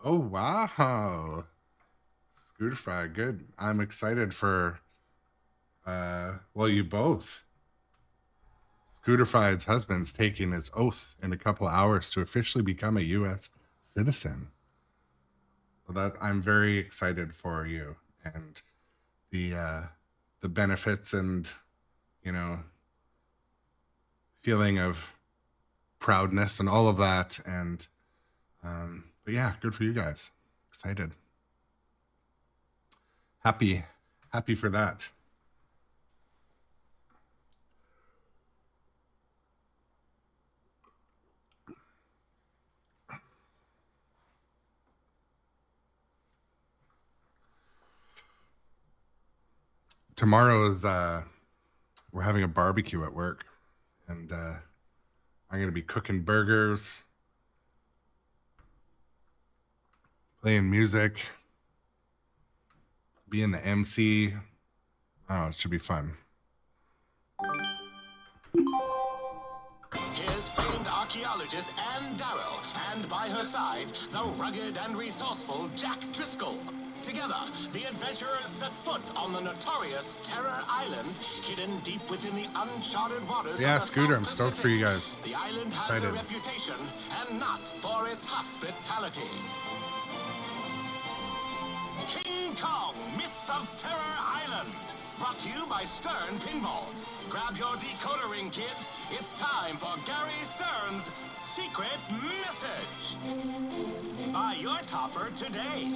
Oh, wow. Scooter Fry, good. I'm excited for, well, you both. Scooter Fry's husband's taking his oath in a couple of hours to officially become a U.S. citizen. So that I'm very excited for you and the benefits and, you know, feeling of proudness and all of that. And, but yeah, good for you guys. Excited. Happy for that. Tomorrow is we're having a barbecue at work, and I'm gonna be cooking burgers, playing music, being the MC. Oh, it should be fun. Here's famed archaeologist Anne Darrow, and by her side, the rugged and resourceful Jack Driscoll. Together, the adventurers set foot on the notorious Terror Island, hidden deep within the uncharted waters Yeah, of the Scooter, South I'm stoked for Pacific. you guys. The island has Excited. a reputation, and not for its hospitality. King Kong, Myth of Terror Island. Brought to you by Stern Pinball. Grab your decoder ring, kids. It's time for Gary Stern's Secret Message. Buy your topper today.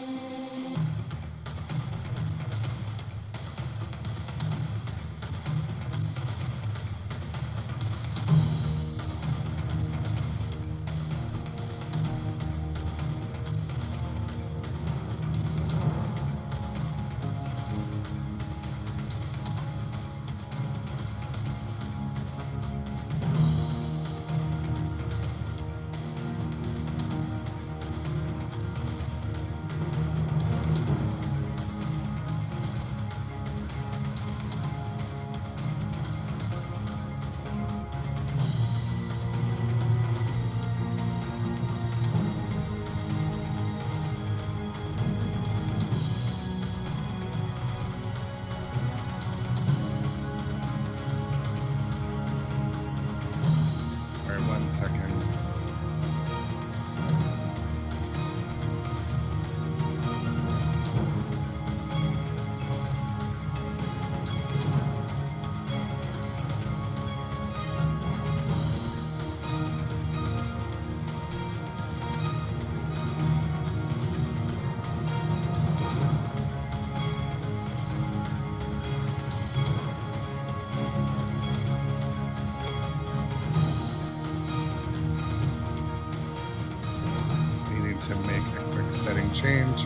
setting change.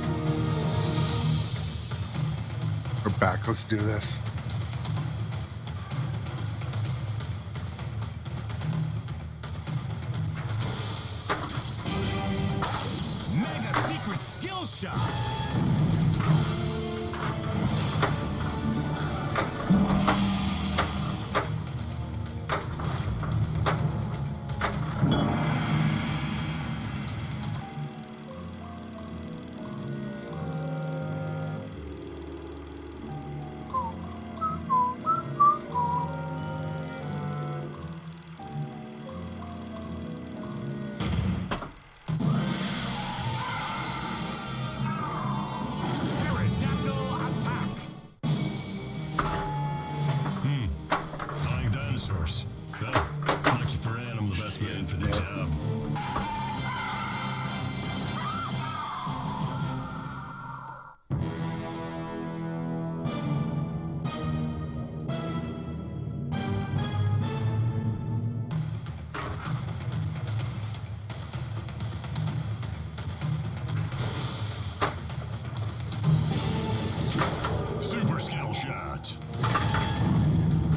We're back. Let's do this. Mega secret skill shot. Super skill shot.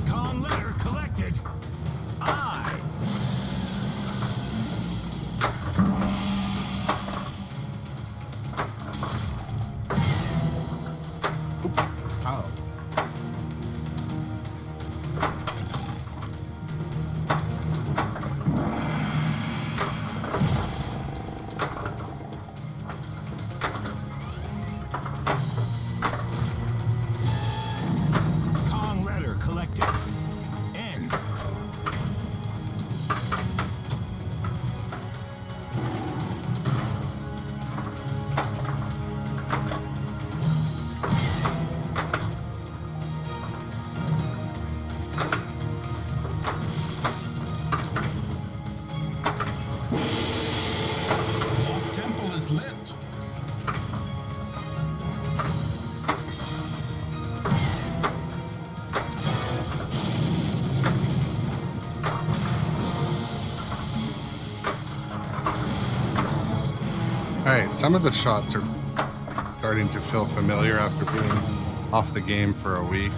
Con letter collected. I. Oh. Con letter collected. N. Off temple is lit. All right, some of the shots are starting to feel familiar after being off the game for a week.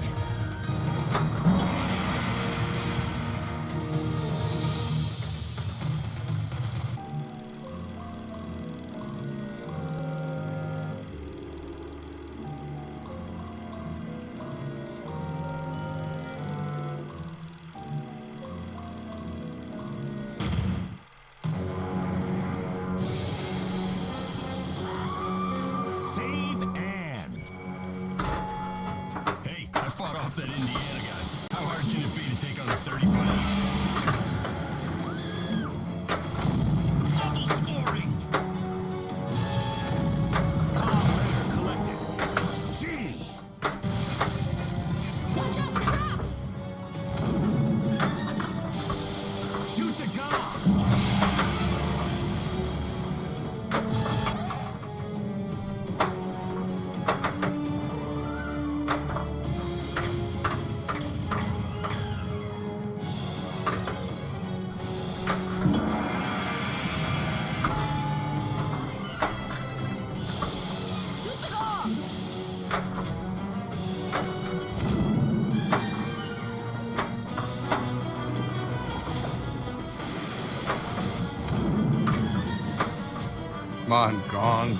Save and. Hey, I fought off that Indiana guy. How hard can it be to take on a 35? Double scoring! Con letter collected. G. Watch out for traps! Shoot the gong. Shoot the dog! Come on, gong.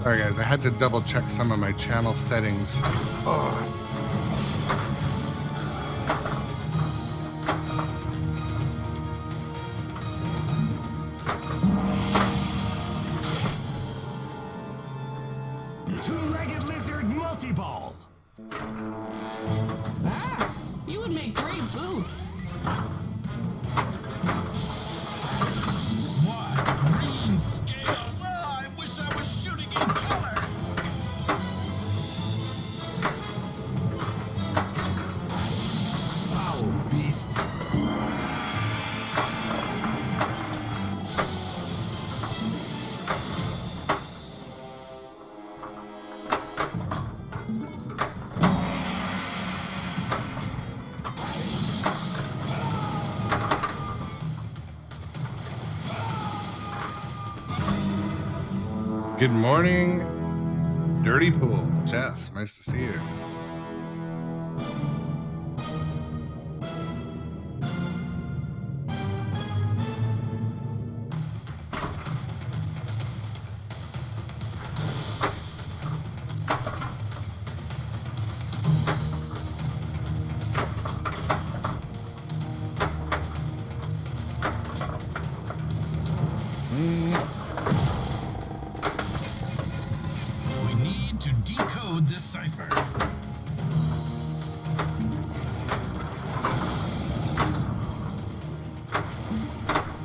Sorry guys, I had to double check some of my channel settings. Oh. Two-legged lizard multi-ball. Ah, you would make great boots. What green scales? Oh, I wish I was shooting in color. Foul beasts. Good morning, Dirty Pool. Jeff, nice to see you. We need to decode this cipher.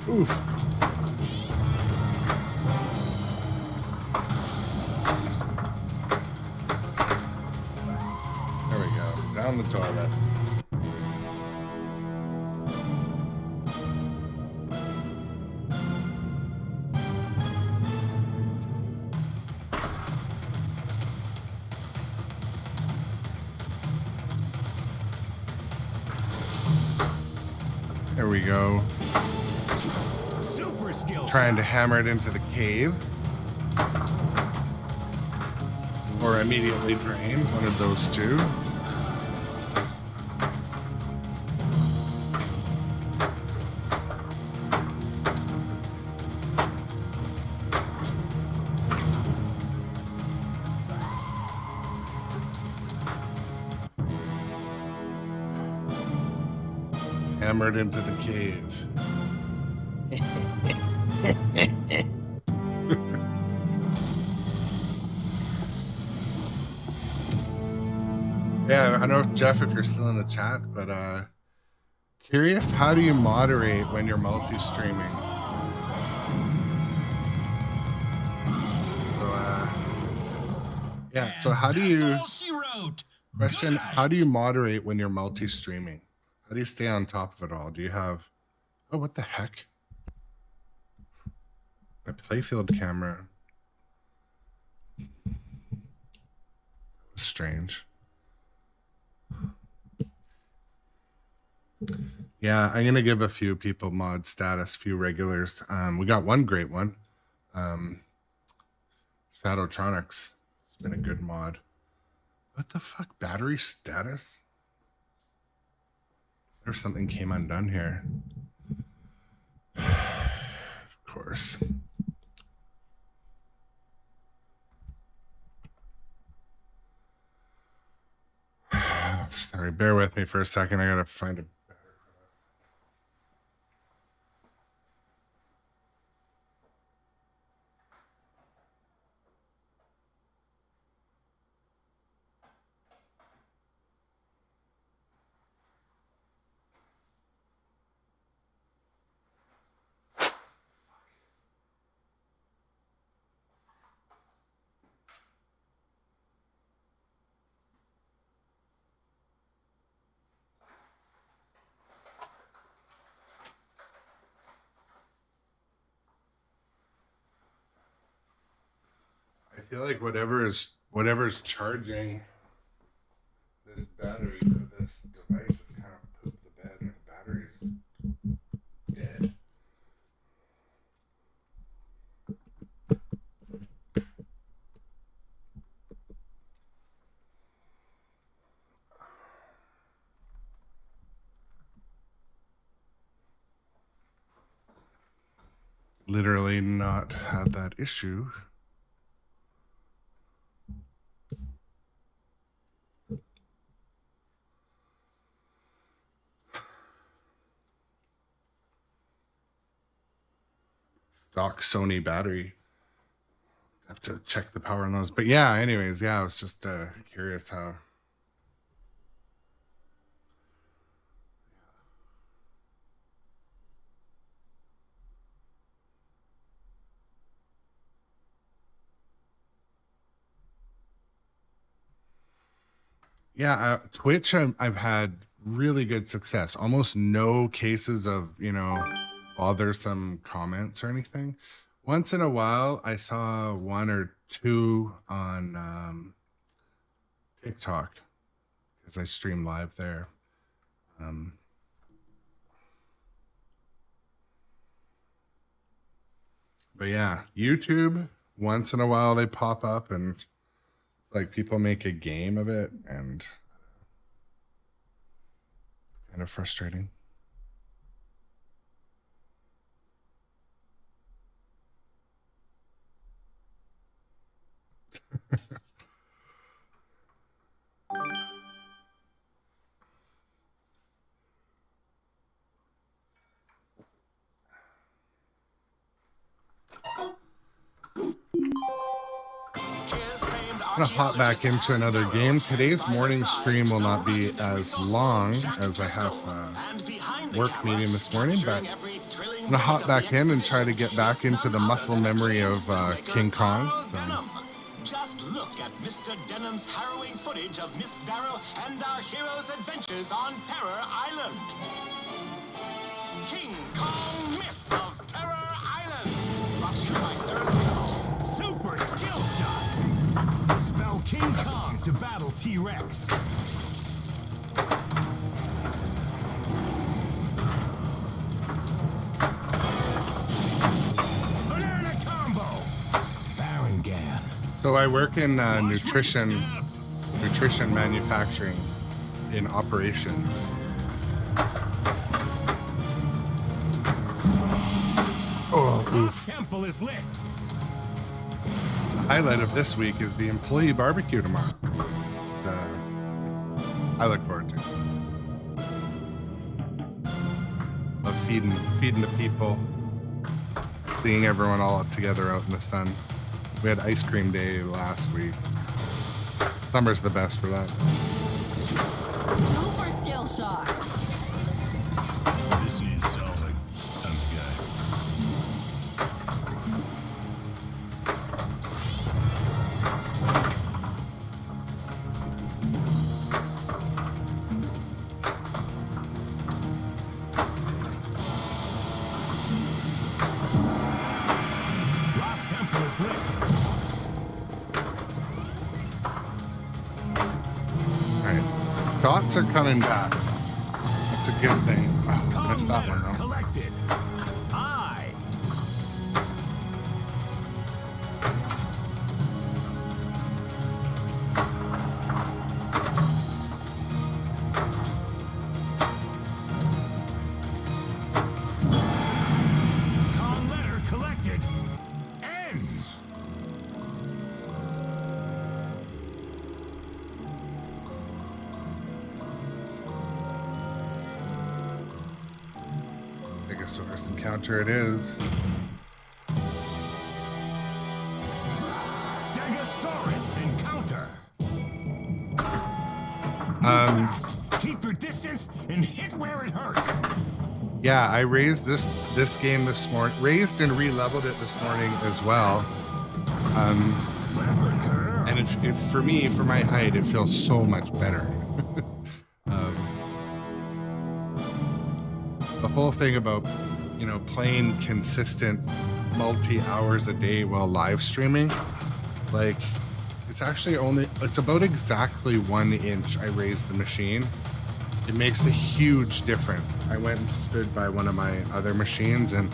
Oof. There we go. Down the toilet. There we go. Super skill. Trying to hammer it into the cave. Or immediately drain, one of those two. Hammered into the cave. Yeah, I don't know, Jeff, if you're still in the chat, but curious, how do you moderate when you're multi-streaming? So, yeah, so how do That's you... all she wrote. Question, Good how do night. you moderate when you're multi-streaming? How do you stay on top of it all? Do you have... Oh, what the heck? My playfield camera. Strange. Yeah, I'm gonna give a few people mod status, few regulars. We got one great one. Shadowtronics. It's been a good mod. What the fuck? Battery status? There's something came undone here. Of course. Sorry, bear with me for a second. I gotta find a better. I feel like whatever's charging this battery for this device is kind of pooped the bed. The battery's dead. Literally not had that issue. stock Sony battery. Have to check the power on those. But yeah, anyways, yeah, I was just curious how. Yeah, Twitch, I've had really good success. Almost no cases of, you know, bothersome comments or anything. Once in a while, I saw one or two on TikTok because I stream live there. But yeah, YouTube, once in a while they pop up and like people make a game of it, and kind of frustrating. I'm gonna hop back into another game. Today's morning stream will not be as long as I have work meeting this morning, but I'm gonna hop back in and try to get back into the muscle memory of King Kong. So. Just look at Mr. Denham's harrowing footage of Miss Darrow and our heroes' adventures on Terror Island. King Kong Myth of Terror Island. Brought to you by sternpinball. Super skill shot. Spell King Kong to battle T-Rex. Banana combo. Barangan. So I work in nutrition manufacturing in operations. Oh, oof. Temple is lit. The highlight of this week is the employee barbecue tomorrow. I look forward to it. Love feeding the people, seeing everyone all together out in the sun. We had ice cream day last week. Summer's the best for that. Super skill shot. This is solid. I'm the guy. Lost Temple is lit. Alright. Shots are coming back. That's a good thing. Oh, missed that one though. Collected. I. Con letter collected. N. Stegosaurus encounter it is. Stegosaurus encounter. Keep your distance and hit where it hurts. Yeah, I raised this game this morning, raised and re-leveled it this morning as well. Clever girl. And it for me, for my height, it feels so much better. The whole thing about, you know, playing consistent multi-hours a day while live streaming, like, it's actually it's about exactly 1 inch I raised the machine. It makes a huge difference. I went and stood by one of my other machines, and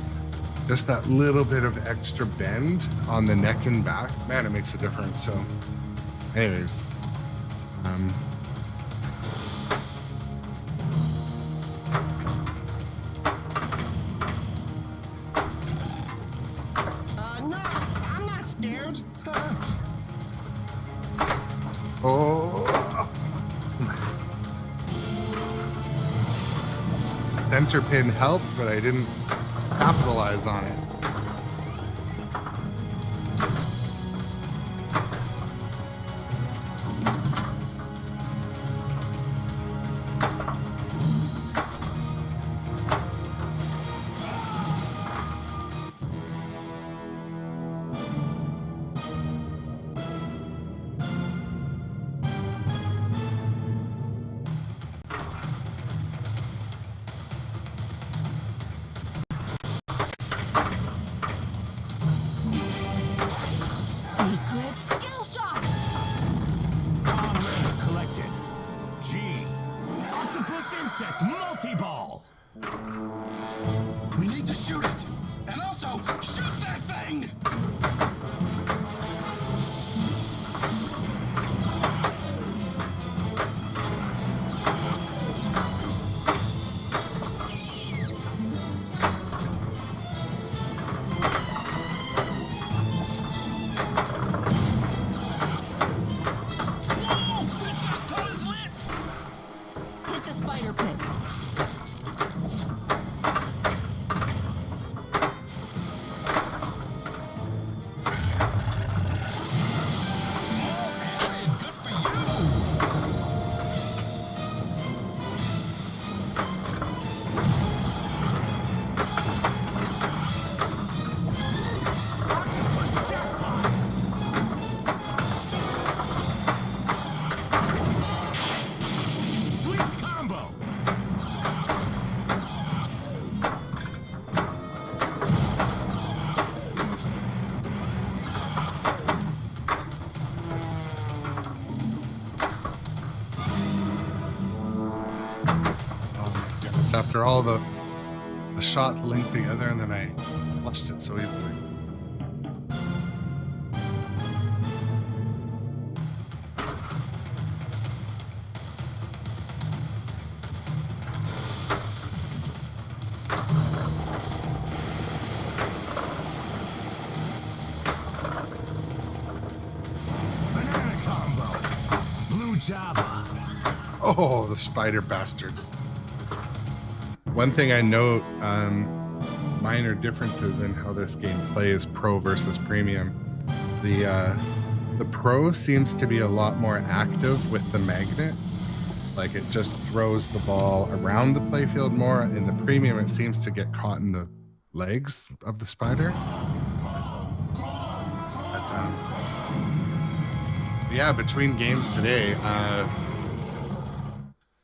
just that little bit of extra bend on the neck and back, man, it makes a difference. So anyways, No, I'm not scared. oh, center pin helped, but I didn't capitalize on it. this after all the shots linked together, and then I flushed it so easily. Banana combo. Blue Java. Oh, the spider bastard. One thing I note, minor differences in how this game plays pro versus premium. The pro seems to be a lot more active with the magnet. Like it just throws the ball around the playfield more. In the premium, it seems to get caught in the legs of the spider. But, yeah, between games today,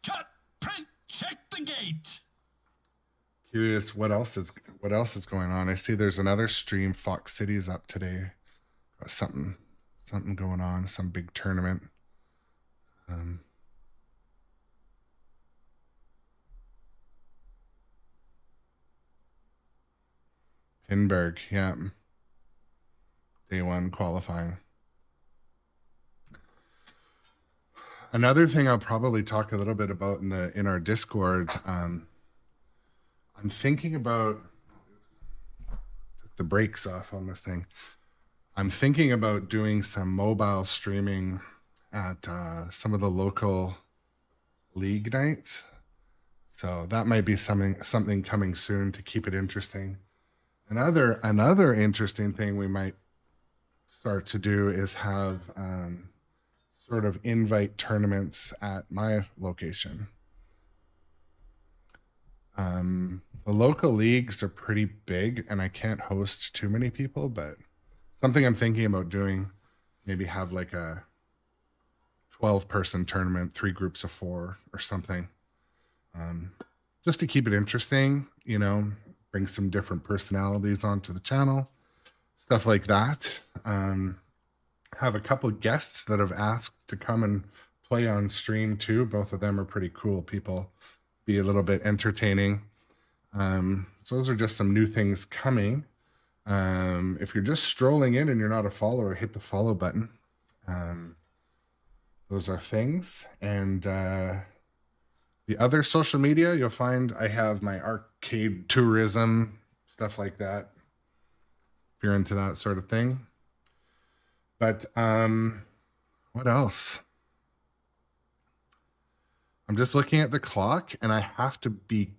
Cut! Print! Check the gate! curious what else is going on. I see there's another stream. Fox City's up today. Something going on. Some big tournament. Pinburg, yeah. Day 1 qualifying. Another thing I'll probably talk a little bit about in our Discord. I'm thinking about, took the brakes off on this thing. I'm thinking about doing some mobile streaming at some of the local league nights. So that might be something coming soon to keep it interesting. Another interesting thing we might start to do is have sort of invite tournaments at my location. The local leagues are pretty big and I can't host too many people, but something I'm thinking about doing, maybe have like a 12-person tournament, 3 groups of 4 or something. Just to keep it interesting, you know, bring some different personalities onto the channel, stuff like that. Have a couple guests that have asked to come and play on stream too. Both of them are pretty cool people, be a little bit entertaining. So those are just some new things coming. If you're just strolling in and you're not a follower, hit the follow button. Those are things. And the other social media, you'll find I have my arcade tourism, stuff like that, if you're into that sort of thing. But what else? I'm just looking at the clock and I have to be,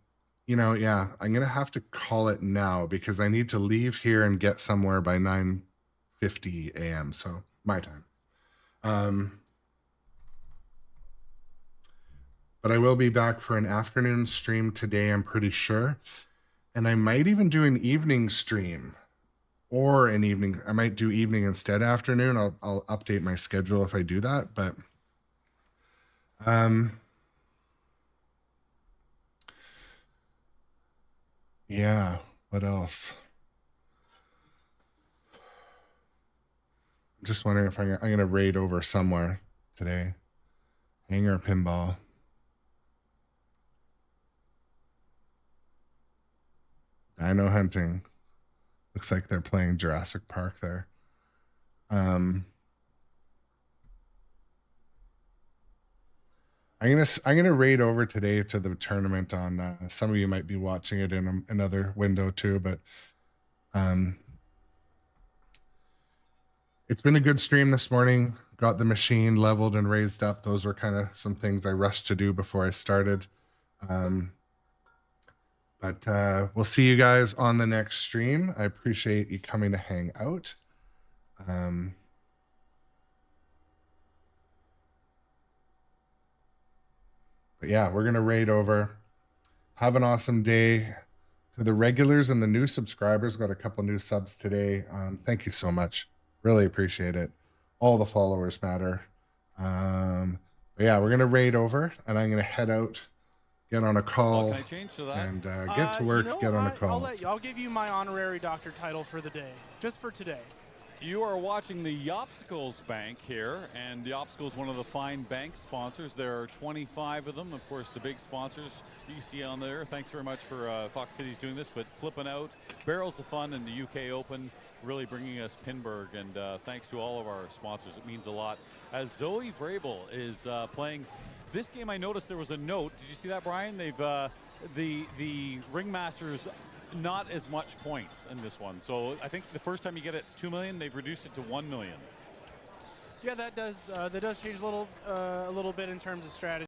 you know, yeah, I'm going to have to call it now because I need to leave here and get somewhere by 9:50 a.m. So my time. But I will be back for an afternoon stream today, I'm pretty sure. And I might even do an evening stream or an evening. I might do evening instead afternoon. I'll update my schedule if I do that. But yeah, what else? I'm just wondering if I'm going to raid over somewhere today. Hangar Pinball. Dino hunting. Looks like they're playing Jurassic Park there. I'm gonna raid over today to the tournament on. Some of you might be watching it in another window too, but it's been a good stream this morning. Got the machine leveled and raised up. Those were kind of some things I rushed to do before I started. But we'll see you guys on the next stream. I appreciate you coming to hang out. But yeah, we're going to raid over. Have an awesome day. To the regulars and the new subscribers, got a couple new subs today. Thank you so much. Really appreciate it. All the followers matter. But yeah, we're going to raid over and I'm going to head out. Get on a call and get to work, get on a call. I'll give you my honorary doctor title for the day, just for today. You are watching the Yopsicles Bank here, and the Yopsicles is one of the fine bank sponsors. There are 25 of them. Of course, the big sponsors you see on there. Thanks very much for Fox Cities doing this, but flipping out barrels of fun in the UK Open, really bringing us Pinburg, and thanks to all of our sponsors. It means a lot. As Zoe Vrabel is playing this game, I noticed there was a note. Did you see that, Brian? They've the ringmasters not as much points in this one. So I think the first time you get it, it's 2 million. They've reduced it to 1 million. Yeah, that does change a little bit in terms of strategy.